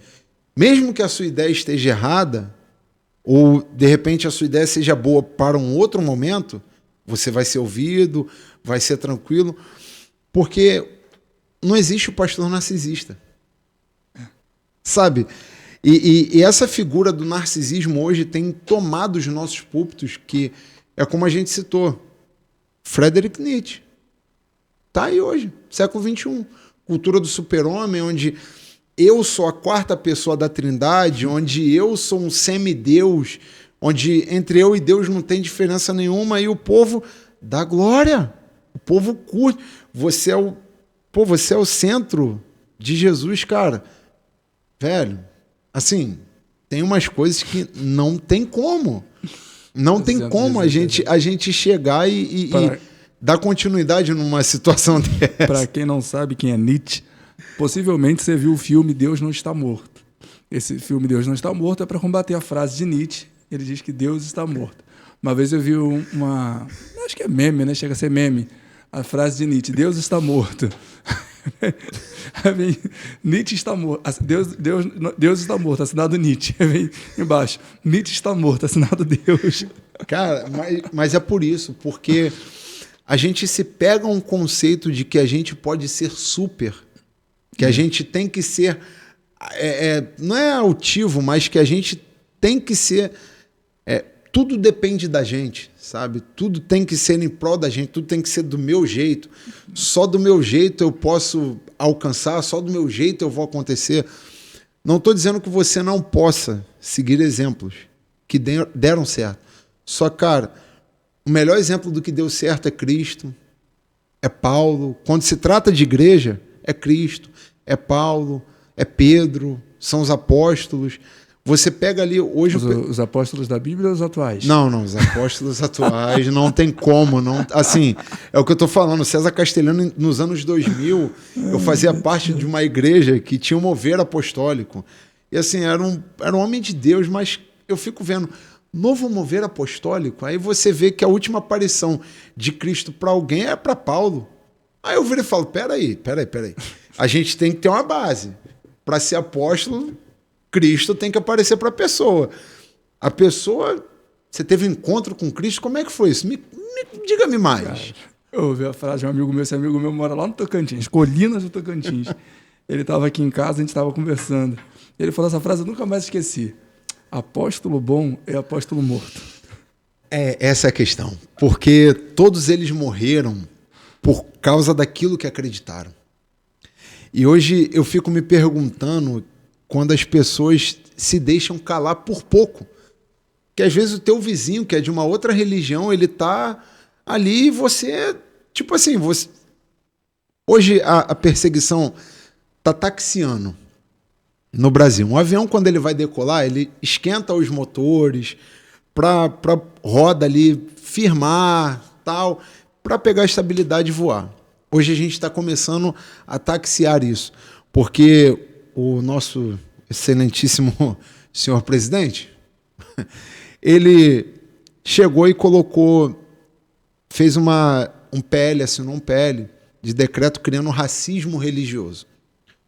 Mesmo que a sua ideia esteja errada, ou de repente a sua ideia seja boa para um outro momento, você vai ser ouvido, vai ser tranquilo, porque não existe o pastor narcisista. Sabe? E essa figura do narcisismo hoje tem tomado os nossos púlpitos, que é como a gente citou, Friedrich Nietzsche. Está aí hoje, século XXI. Cultura do super-homem, onde eu sou a quarta pessoa da Trindade, onde eu sou um semideus, onde entre eu e Deus não tem diferença nenhuma, e o povo dá glória. O povo curte. Você é o centro de Jesus, cara. Velho, assim, tem umas coisas que não tem como. Não tem como a gente chegar e dar continuidade numa situação dessa. Para quem não sabe quem é Nietzsche, possivelmente você viu o filme Deus Não Está Morto. Esse filme Deus Não Está Morto é para combater a frase de Nietzsche. Ele diz que Deus está morto. Uma vez eu vi acho que é meme, né? Chega a ser meme. A frase de Nietzsche, Deus está morto. Nietzsche está morto. Deus está morto, assinado Nietzsche. Vem embaixo. Nietzsche está morto, assinado Deus. Cara, mas é por isso, porque a gente se pega um conceito de que a gente pode ser super, que a gente tem que ser, não é altivo, mas que a gente tem que ser, tudo depende da gente, sabe? Tudo tem que ser em prol da gente, tudo tem que ser do meu jeito. Só do meu jeito eu posso alcançar, só do meu jeito eu vou acontecer. Não estou dizendo que você não possa seguir exemplos que deram certo. Só, cara, o melhor exemplo do que deu certo é Cristo, é Paulo. Quando se trata de igreja, é Cristo, é Paulo, é Pedro, são os apóstolos. Você pega ali hoje... Os apóstolos da Bíblia ou os atuais? Não, os apóstolos atuais não tem como. Não, assim, é o que eu estou falando. César Castelhano, nos anos 2000, eu fazia parte de uma igreja que tinha um mover apostólico. E assim, era um homem de Deus, mas eu fico vendo... Novo mover apostólico, aí você vê que a última aparição de Cristo para alguém é para Paulo. Aí eu viro e falo, peraí. A gente tem que ter uma base. Para ser apóstolo, Cristo tem que aparecer para a pessoa. A pessoa, você teve um encontro com Cristo, como é que foi isso? Diga-me mais. Cara, eu ouvi a frase de um amigo meu, esse amigo meu mora lá no Tocantins, Colinas do Tocantins. Ele estava aqui em casa, a gente estava conversando. Ele falou essa frase, eu nunca mais esqueci. Apóstolo bom é apóstolo morto. Essa é a questão. Porque todos eles morreram por causa daquilo que acreditaram. E hoje eu fico me perguntando quando as pessoas se deixam calar por pouco. Que às vezes o teu vizinho, que é de uma outra religião, ele tá ali e você... Tipo assim, você... Hoje a perseguição tá taxiando no Brasil. Um avião, quando ele vai decolar, ele esquenta os motores para roda ali firmar, tal, para pegar a estabilidade e voar. Hoje a gente está começando a taxiar isso, porque o nosso excelentíssimo senhor presidente, ele chegou e fez um PL, assinou um PL de decreto criando racismo religioso.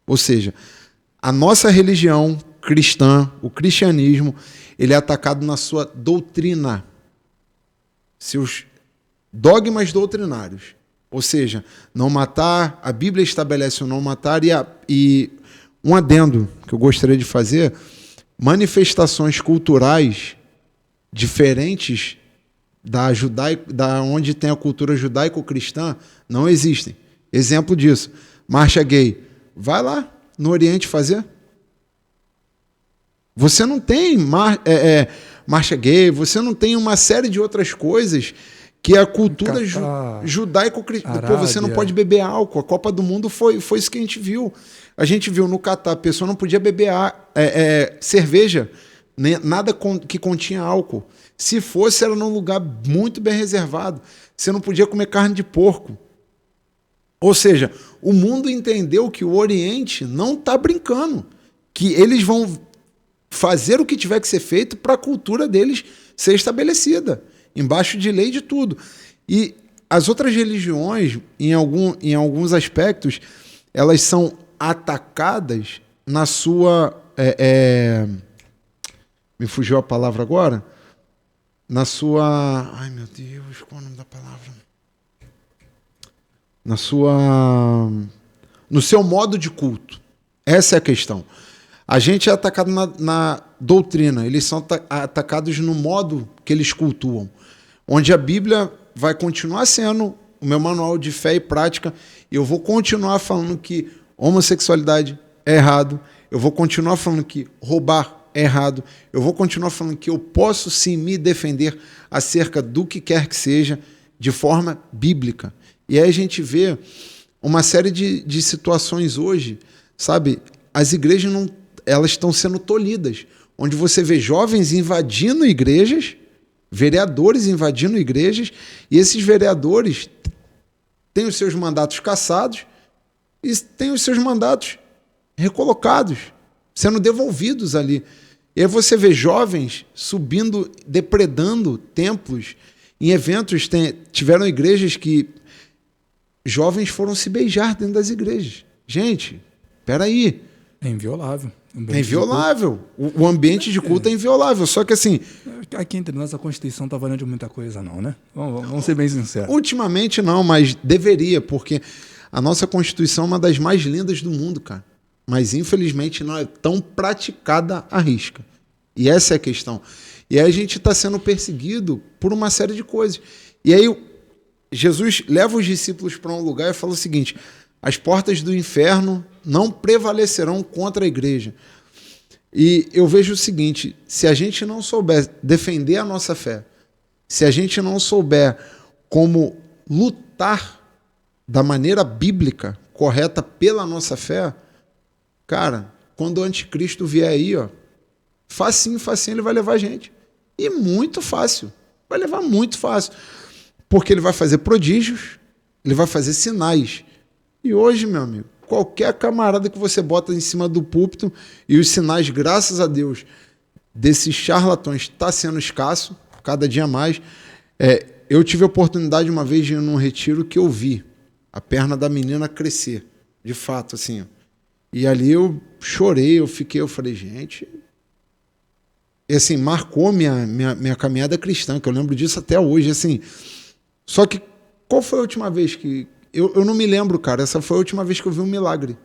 Ou seja, a nossa religião cristã, o cristianismo, ele é atacado na sua doutrina, seus dogmas doutrinários. Ou seja, não matar, a Bíblia estabelece o não matar e um adendo que eu gostaria de fazer, manifestações culturais diferentes da onde tem a cultura judaico-cristã não existem. Exemplo disso, marcha gay. Vai lá no Oriente fazer. Você não tem marcha gay, você não tem uma série de outras coisas que a cultura judaico-cristã... Pô, você não pode beber álcool. A Copa do Mundo foi isso que a gente viu. A gente viu no Catar, a pessoa não podia beber cerveja, nada que continha álcool. Se fosse, era num lugar muito bem reservado. Você não podia comer carne de porco. Ou seja, o mundo entendeu que o Oriente não está brincando, que eles vão fazer o que tiver que ser feito para a cultura deles ser estabelecida, embaixo de lei de tudo. E as outras religiões, em alguns aspectos, elas são atacadas na sua... me fugiu a palavra agora? Na sua... Ai, meu Deus, qual é o nome da palavra? No seu modo de culto. Essa é a questão. A gente é atacado na doutrina, eles são atacados no modo que eles cultuam, onde a Bíblia vai continuar sendo o meu manual de fé e prática, e eu vou continuar falando que homossexualidade é errado, eu vou continuar falando que roubar é errado, eu vou continuar falando que eu posso sim me defender acerca do que quer que seja, de forma bíblica. E aí a gente vê uma série de situações hoje, sabe? As igrejas elas estão sendo tolhidas, onde você vê jovens invadindo igrejas, vereadores invadindo igrejas, e esses vereadores têm os seus mandatos cassados e têm os seus mandatos recolocados, sendo devolvidos ali. E aí você vê jovens subindo, depredando templos. Em eventos, tiveram igrejas que jovens foram se beijar dentro das igrejas. Gente, peraí. É inviolável. É inviolável. O ambiente de culto é inviolável. Só que assim... Aqui entre nós a Constituição está valendo de muita coisa não, né? Vamos ser bem sinceros. Ultimamente não, mas deveria, porque a nossa Constituição é uma das mais lindas do mundo, cara. Mas infelizmente não é tão praticada à risca. E essa é a questão. E aí a gente está sendo perseguido por uma série de coisas. E aí Jesus leva os discípulos para um lugar e fala o seguinte: as portas do inferno não prevalecerão contra a igreja. E eu vejo o seguinte: se a gente não souber defender a nossa fé, se a gente não souber como lutar da maneira bíblica, correta pela nossa fé, cara, quando o anticristo vier aí, ó, facinho ele vai levar a gente. E muito fácil. Vai levar muito fácil. Porque ele vai fazer prodígios, ele vai fazer sinais. E hoje, meu amigo, qualquer camarada que você bota em cima do púlpito, e os sinais, graças a Deus, desses charlatões está sendo escasso, cada dia mais. Eu tive a oportunidade uma vez de ir num retiro que eu vi a perna da menina crescer, de fato, assim, ó. E ali eu chorei, eu falei, gente... E assim, marcou minha caminhada cristã, que eu lembro disso até hoje, assim. Só que, qual foi a última vez que... Eu não me lembro, cara, essa foi a última vez que eu vi um milagre.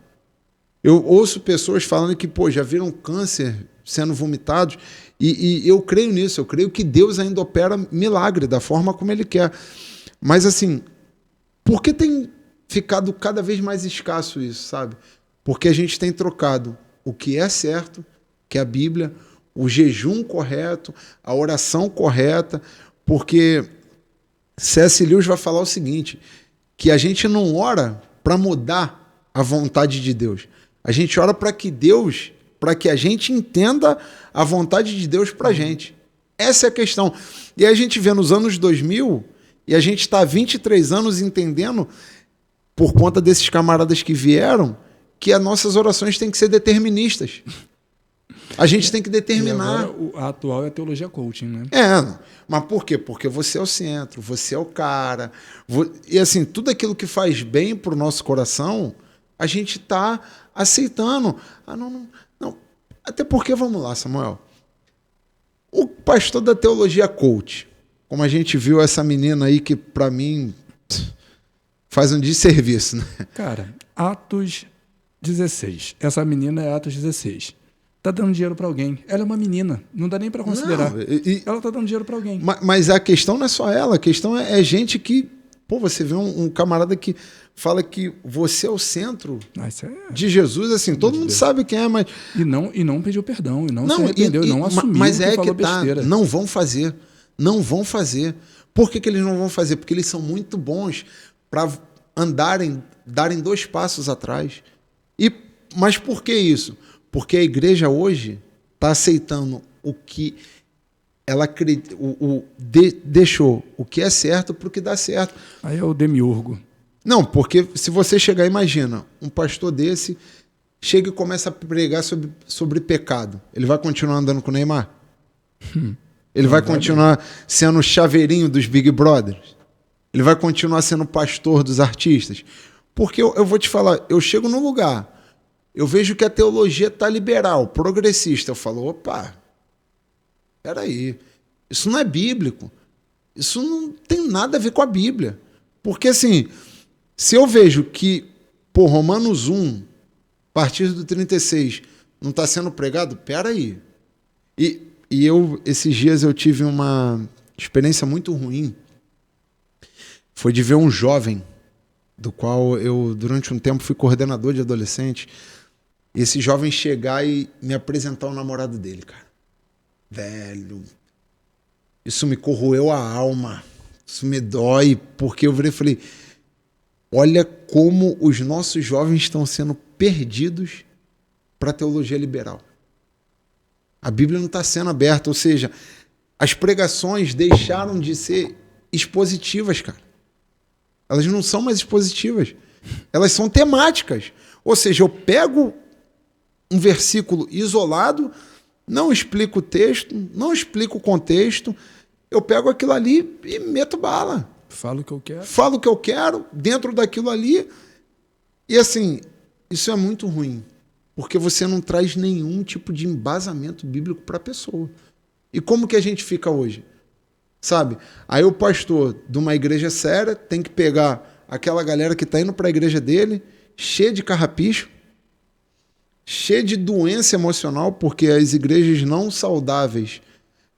Eu ouço pessoas falando que, já viram câncer sendo vomitados, e eu creio nisso, eu creio que Deus ainda opera milagre, da forma como Ele quer. Mas, assim, por que tem ficado cada vez mais escasso isso, sabe? Porque a gente tem trocado o que é certo, que é a Bíblia, o jejum correto, a oração correta, porque C.S. Lewis vai falar o seguinte, que a gente não ora para mudar a vontade de Deus. A gente ora para que a gente entenda a vontade de Deus para a gente. Essa é a questão. E aí a gente vê nos anos 2000, e a gente está há 23 anos entendendo, por conta desses camaradas que vieram, que as nossas orações têm que ser deterministas. A gente tem que determinar. E agora, a atual é a teologia coaching, né? Mas por quê? Porque você é o centro, você é o cara. E assim, tudo aquilo que faz bem pro nosso coração, a gente está aceitando. Não. Até porque, vamos lá, Samuel. O pastor da teologia coach, como a gente viu essa menina aí que, para mim, faz um desserviço, né? Cara, Atos 16. Essa menina é Atos 16. Tá dando dinheiro para alguém. Ela é uma menina. Não dá nem para considerar. Ela tá dando dinheiro para alguém. Mas a questão não é só ela. A questão é gente que... Pô, você vê um camarada que fala que você é o centro de Jesus. Assim, todo mundo sabe quem é, mas... E não pediu perdão. E não se arrependeu. E não assumiu que falou besteira. Não vão fazer. Não vão fazer. Por que eles não vão fazer? Porque eles são muito bons para darem 2 passos atrás. Mas por que isso? Porque a igreja hoje está aceitando o que ela deixou o que é certo para o que dá certo. Aí é o demiurgo. Não, porque se você chegar, imagina, um pastor desse chega e começa a pregar sobre pecado. Ele vai continuar andando com o Neymar? Ele vai continuar sendo o chaveirinho dos Big Brothers? Ele vai continuar sendo o pastor dos artistas? Porque eu vou te falar, eu chego num lugar... Eu vejo que a teologia está liberal, progressista. Eu falo, opa, peraí, isso não é bíblico. Isso não tem nada a ver com a Bíblia. Porque, assim, se eu vejo que, Romanos 1, a partir do 36, não está sendo pregado, peraí. E esses dias eu tive uma experiência muito ruim. Foi de ver um jovem, do qual eu, durante um tempo, fui coordenador de adolescente. Esse jovem chegar e me apresentar o namorado dele, cara. Velho, isso me corroeu a alma. Isso me dói, porque eu virei e falei, olha como os nossos jovens estão sendo perdidos para a teologia liberal. A Bíblia não está sendo aberta, ou seja, as pregações deixaram de ser expositivas, cara. Elas não são mais expositivas. Elas são temáticas. Ou seja, eu pego um versículo isolado, não explico o texto, não explico o contexto, eu pego aquilo ali e meto bala. Falo o que eu quero. Falo o que eu quero, dentro daquilo ali. E assim, isso é muito ruim, porque você não traz nenhum tipo de embasamento bíblico para a pessoa. E como que a gente fica hoje? Sabe? Aí o pastor de uma igreja séria tem que pegar aquela galera que está indo para a igreja dele, cheia de carrapicho, cheia de doença emocional, porque as igrejas não saudáveis,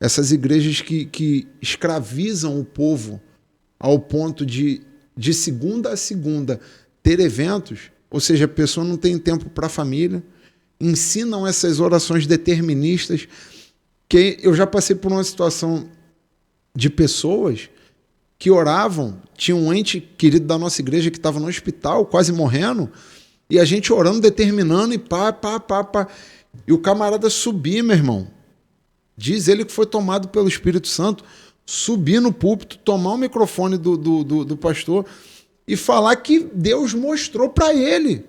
essas igrejas que escravizam o povo ao ponto de segunda a segunda ter eventos, ou seja, a pessoa não tem tempo para a família, ensinam essas orações deterministas, que eu já passei por uma situação de pessoas que oravam, tinha um ente querido da nossa igreja que estava no hospital, quase morrendo, e a gente orando, determinando, e pá. E o camarada subir, meu irmão. Diz ele que foi tomado pelo Espírito Santo, subir no púlpito, tomar o microfone do pastor e falar que Deus mostrou para ele.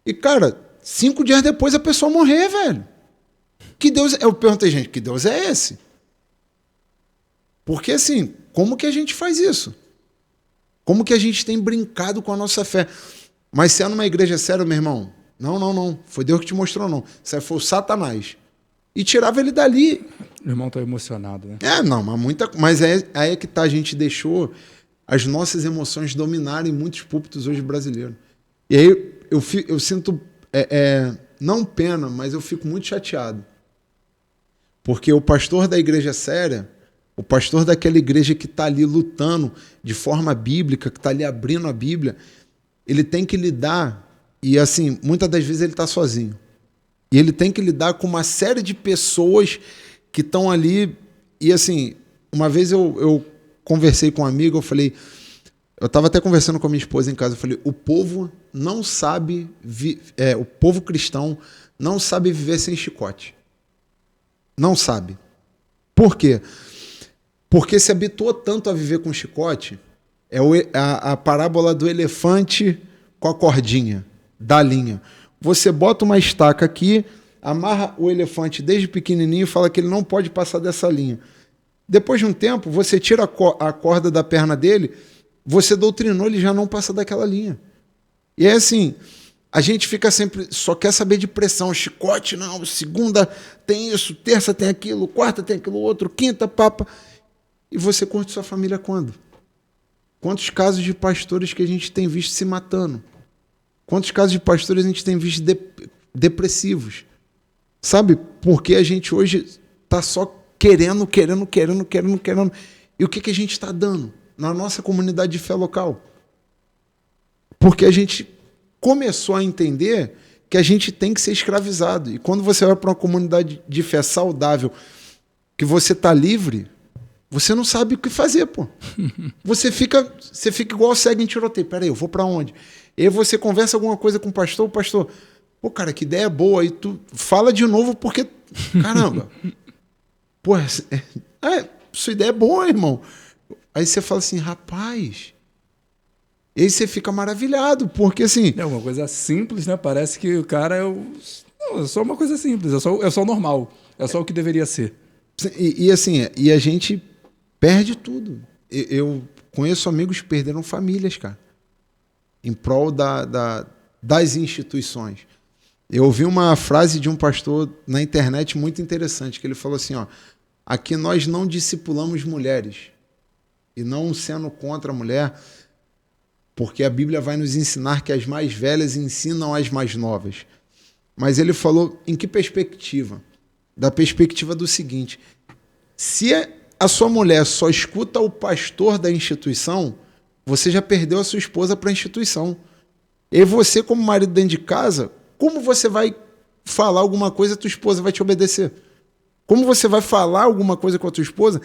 E, cara, 5 dias depois a pessoa morrer, velho. Que Deus... Eu perguntei, gente, que Deus é esse? Porque, assim, como que a gente faz isso? Como que a gente tem brincado com a nossa fé? Mas se é numa igreja séria, meu irmão, não. Foi Deus que te mostrou, não. Isso aí foi o Satanás. E tirava ele dali. O irmão tá emocionado, né? Mas aí é que tá, a gente deixou as nossas emoções dominarem muitos púlpitos hoje brasileiros. E aí eu sinto, não pena, mas eu fico muito chateado. Porque o pastor da igreja séria, o pastor daquela igreja que está ali lutando de forma bíblica, que está ali abrindo a Bíblia, ele tem que lidar, e assim, muitas das vezes ele está sozinho. E ele tem que lidar com uma série de pessoas que estão ali. E assim, uma vez eu conversei com um amigo, eu falei, eu estava até conversando com a minha esposa em casa, eu falei, o povo não sabe, o povo cristão não sabe viver sem chicote. Não sabe. Por quê? Porque se habituou tanto a viver com chicote, é a parábola do elefante com a cordinha, da linha. Você bota uma estaca aqui, amarra o elefante desde pequenininho e fala que ele não pode passar dessa linha. Depois de um tempo, você tira a corda da perna dele, você doutrinou, ele já não passa daquela linha. E é assim, a gente fica sempre, só quer saber de pressão, chicote não, segunda tem isso, terça tem aquilo, quarta tem aquilo outro, quinta, papa. E você curte sua família quando? Quantos casos de pastores que a gente tem visto se matando? Quantos casos de pastores a gente tem visto depressivos? Sabe? Porque a gente hoje está só querendo. E o que a gente está dando na nossa comunidade de fé local? Porque a gente começou a entender que a gente tem que ser escravizado. E quando você vai para uma comunidade de fé saudável, que você está livre, você não sabe o que fazer, pô. Você fica igual cego em tiroteio. Peraí, eu vou para onde? E aí você conversa alguma coisa com o pastor, pô, cara, que ideia boa. E tu fala de novo porque, caramba, pô, sua ideia é boa, irmão. Aí você fala assim, rapaz. E aí você fica maravilhado, porque assim... É uma coisa simples, né? Parece que o cara é só uma coisa simples, é só o normal. É só o que deveria ser. E assim, e a gente perde tudo. Eu conheço amigos que perderam famílias, cara, em prol das instituições. Eu ouvi uma frase de um pastor na internet muito interessante, que ele falou assim, ó, aqui nós não discipulamos mulheres, e não sendo contra a mulher, porque a Bíblia vai nos ensinar que as mais velhas ensinam as mais novas. Mas ele falou em que perspectiva? Da perspectiva do seguinte, se a sua mulher só escuta o pastor da instituição, você já perdeu a sua esposa para a instituição. E você, como marido dentro de casa, como você vai falar alguma coisa e a tua esposa vai te obedecer? Como você vai falar alguma coisa com a tua esposa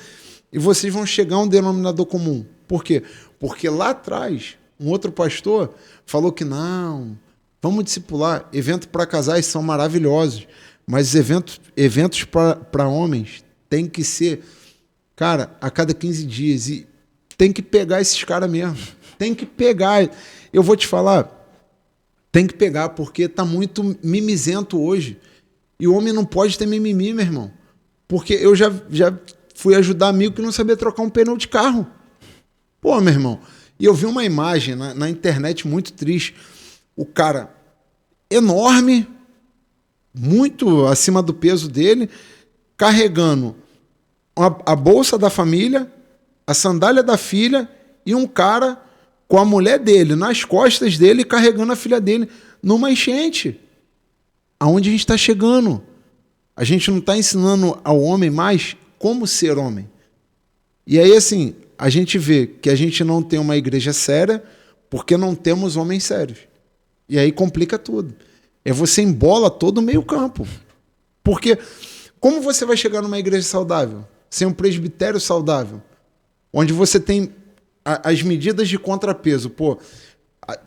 e vocês vão chegar a um denominador comum? Por quê? Porque lá atrás, um outro pastor falou que não, vamos discipular. Eventos para casais são maravilhosos, mas eventos para homens tem que ser, cara, a cada 15 dias. E tem que pegar esses caras mesmo. Tem que pegar. Eu vou te falar, tem que pegar, porque tá muito mimizento hoje. E o homem não pode ter mimimi, meu irmão. Porque eu já fui ajudar amigo que não sabia trocar um pneu de carro. Pô, meu irmão. E eu vi uma imagem na internet muito triste. O cara enorme, muito acima do peso dele, carregando a bolsa da família, a sandália da filha e um cara com a mulher dele nas costas dele, carregando a filha dele numa enchente. Aonde a gente está chegando? A gente não está ensinando ao homem mais como ser homem. E aí, assim, a gente vê que a gente não tem uma igreja séria porque não temos homens sérios. E aí complica tudo. Você embola todo o meio campo. Porque como você vai chegar numa igreja saudável? Sem um presbitério saudável? Onde você tem as medidas de contrapeso. Pô,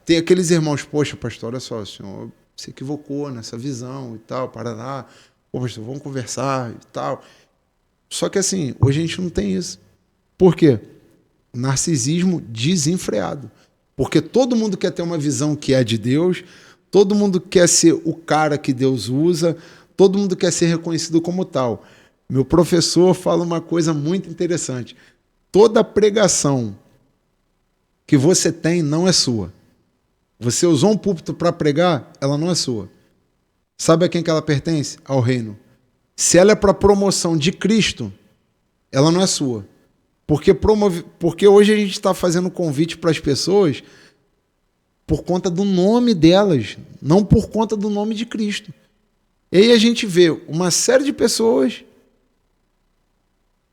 tem aqueles irmãos, poxa, pastor, olha só, o senhor se equivocou nessa visão e tal, Paraná. Pô, pastor, vamos conversar e tal. Só que assim, hoje a gente não tem isso. Por quê? Narcisismo desenfreado. Porque todo mundo quer ter uma visão que é de Deus, todo mundo quer ser o cara que Deus usa, todo mundo quer ser reconhecido como tal. Meu professor fala uma coisa muito interessante. Toda pregação que você tem não é sua. Você usou um púlpito para pregar, ela não é sua. Sabe a quem que ela pertence? Ao reino. Se ela é para promoção de Cristo, ela não é sua. Porque hoje a gente está fazendo convite para as pessoas por conta do nome delas, não por conta do nome de Cristo. E aí a gente vê uma série de pessoas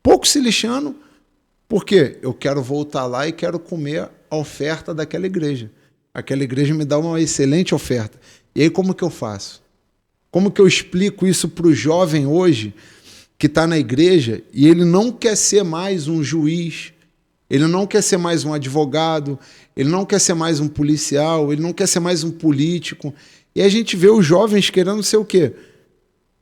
pouco se lixando, porque eu quero voltar lá e quero comer a oferta daquela igreja. Aquela igreja me dá uma excelente oferta. E aí como que eu faço? Como que eu explico isso para o jovem hoje que está na igreja e ele não quer ser mais um juiz, ele não quer ser mais um advogado, ele não quer ser mais um policial, ele não quer ser mais um político. E a gente vê os jovens querendo ser o quê?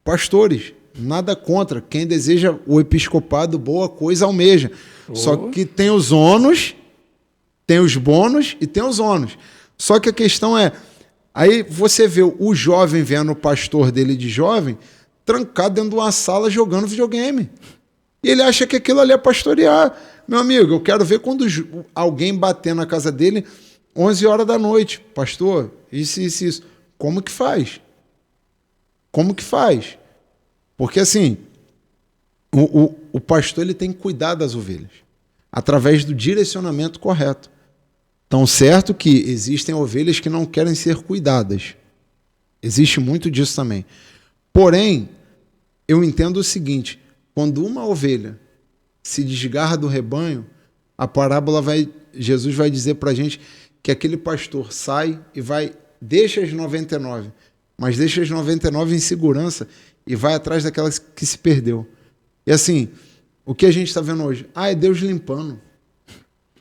Pastores. Nada contra. Quem deseja o episcopado, boa coisa almeja. Só que tem os ônus, tem os bônus e tem os ônus. Só que a questão é, aí você vê o jovem vendo o pastor dele de jovem trancado dentro de uma sala jogando videogame. E ele acha que aquilo ali é pastorear. Meu amigo, eu quero ver quando alguém bater na casa dele 11 horas da noite. Pastor, isso. Como que faz? Como que faz? Porque assim, o pastor ele tem que cuidar das ovelhas através do direcionamento correto. Tão certo que existem ovelhas que não querem ser cuidadas. Existe muito disso também. Porém, eu entendo o seguinte, quando uma ovelha se desgarra do rebanho, a parábola Jesus vai dizer para a gente que aquele pastor sai e deixa as 99, mas deixa as 99 em segurança e vai atrás daquelas que se perdeu. E assim, o que a gente está vendo hoje? É Deus limpando.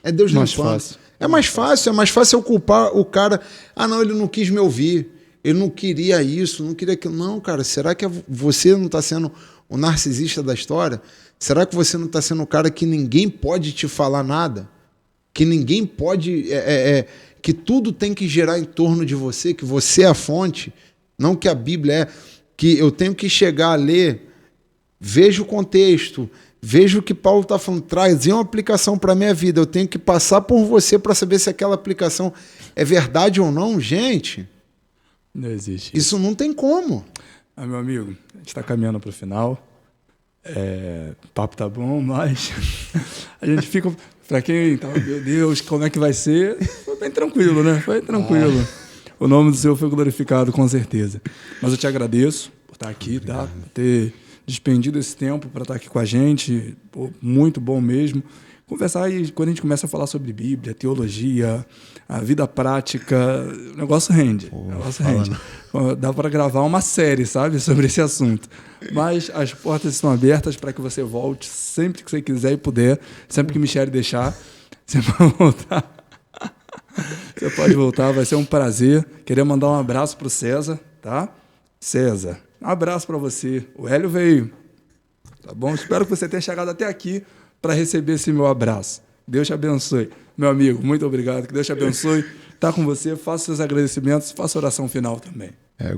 É Deus limpando. Fácil. É mais fácil eu culpar o cara. Não, ele não quis me ouvir. Ele não queria isso, não queria aquilo. Não, cara, será que você não está sendo o narcisista da história? Será que você não está sendo o cara que ninguém pode te falar nada? Que ninguém pode... que tudo tem que girar em torno de você, que você é a fonte, não que a Bíblia é... Que eu tenho que chegar a ler, vejo o contexto, vejo o que Paulo está falando, trazer uma aplicação para a minha vida, eu tenho que passar por você para saber se aquela aplicação é verdade ou não. Gente, não existe. Isso não tem como. Meu amigo, a gente está caminhando para o final. O papo tá bom, mas a gente fica... Para quem tá, meu Deus, como é que vai ser? Foi bem tranquilo, né? Foi tranquilo. O nome do Senhor foi glorificado, com certeza. Mas eu te agradeço por estar aqui, tá? Por ter despendido esse tempo para estar aqui com a gente. Pô, muito bom mesmo. Conversar, e quando a gente começa a falar sobre Bíblia, teologia, a vida prática, o negócio rende. Dá para gravar uma série, sabe, sobre esse assunto. Mas as portas estão abertas para que você volte sempre que você quiser e puder, sempre que Michele deixar, você pode voltar. Você pode voltar, vai ser um prazer. Queria mandar um abraço para o César, tá? César, um abraço para você. O Hélio veio, tá bom? Espero que você tenha chegado até aqui para receber esse meu abraço. Deus te abençoe. Meu amigo, muito obrigado. Que Deus te abençoe. Está com você. Faça seus agradecimentos. Faça a oração final também.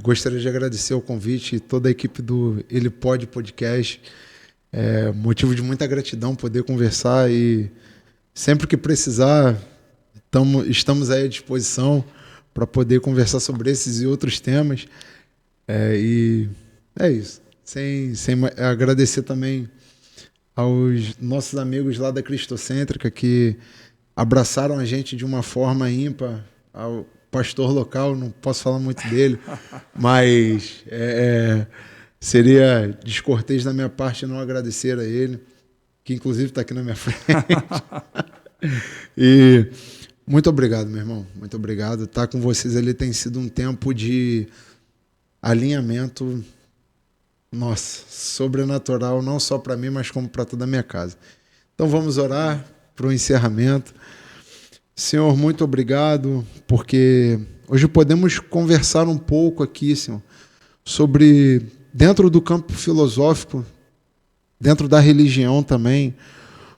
Gostaria de agradecer o convite e toda a equipe do Ele Pode Podcast. Motivo de muita gratidão poder conversar e sempre que precisar, estamos aí à disposição para poder conversar sobre esses e outros temas. E é isso. Sem agradecer também aos nossos amigos lá da Cristocêntrica que abraçaram a gente de uma forma ímpar, ao pastor local, não posso falar muito dele, mas seria descortês da minha parte não agradecer a ele, que inclusive está aqui na minha frente. E muito obrigado, meu irmão, muito obrigado. Estar com vocês ali tem sido um tempo de alinhamento, nossa, sobrenatural, não só para mim, mas como para toda a minha casa. Então vamos orar para o encerramento. Senhor, muito obrigado, porque hoje podemos conversar um pouco aqui, Senhor, sobre, dentro do campo filosófico, dentro da religião também,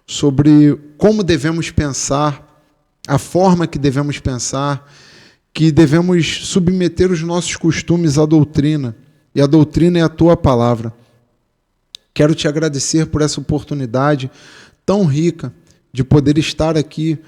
sobre como devemos pensar, a forma que devemos pensar, que devemos submeter os nossos costumes à doutrina, e a doutrina é a tua palavra. Quero te agradecer por essa oportunidade tão rica de poder estar aqui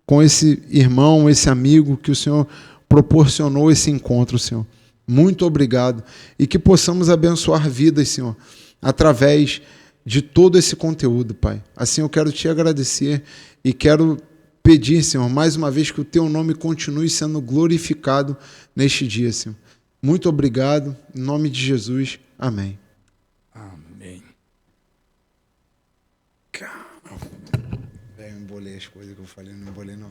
com esse irmão, esse amigo que o Senhor proporcionou esse encontro, Senhor. Muito obrigado. E que possamos abençoar vidas, Senhor, através de todo esse conteúdo, Pai. Assim eu quero te agradecer e quero pedir, Senhor, mais uma vez que o teu nome continue sendo glorificado neste dia, Senhor. Muito obrigado. Em nome de Jesus. Amém. Amém. Eu embolei as coisas que eu falei, não embolei não.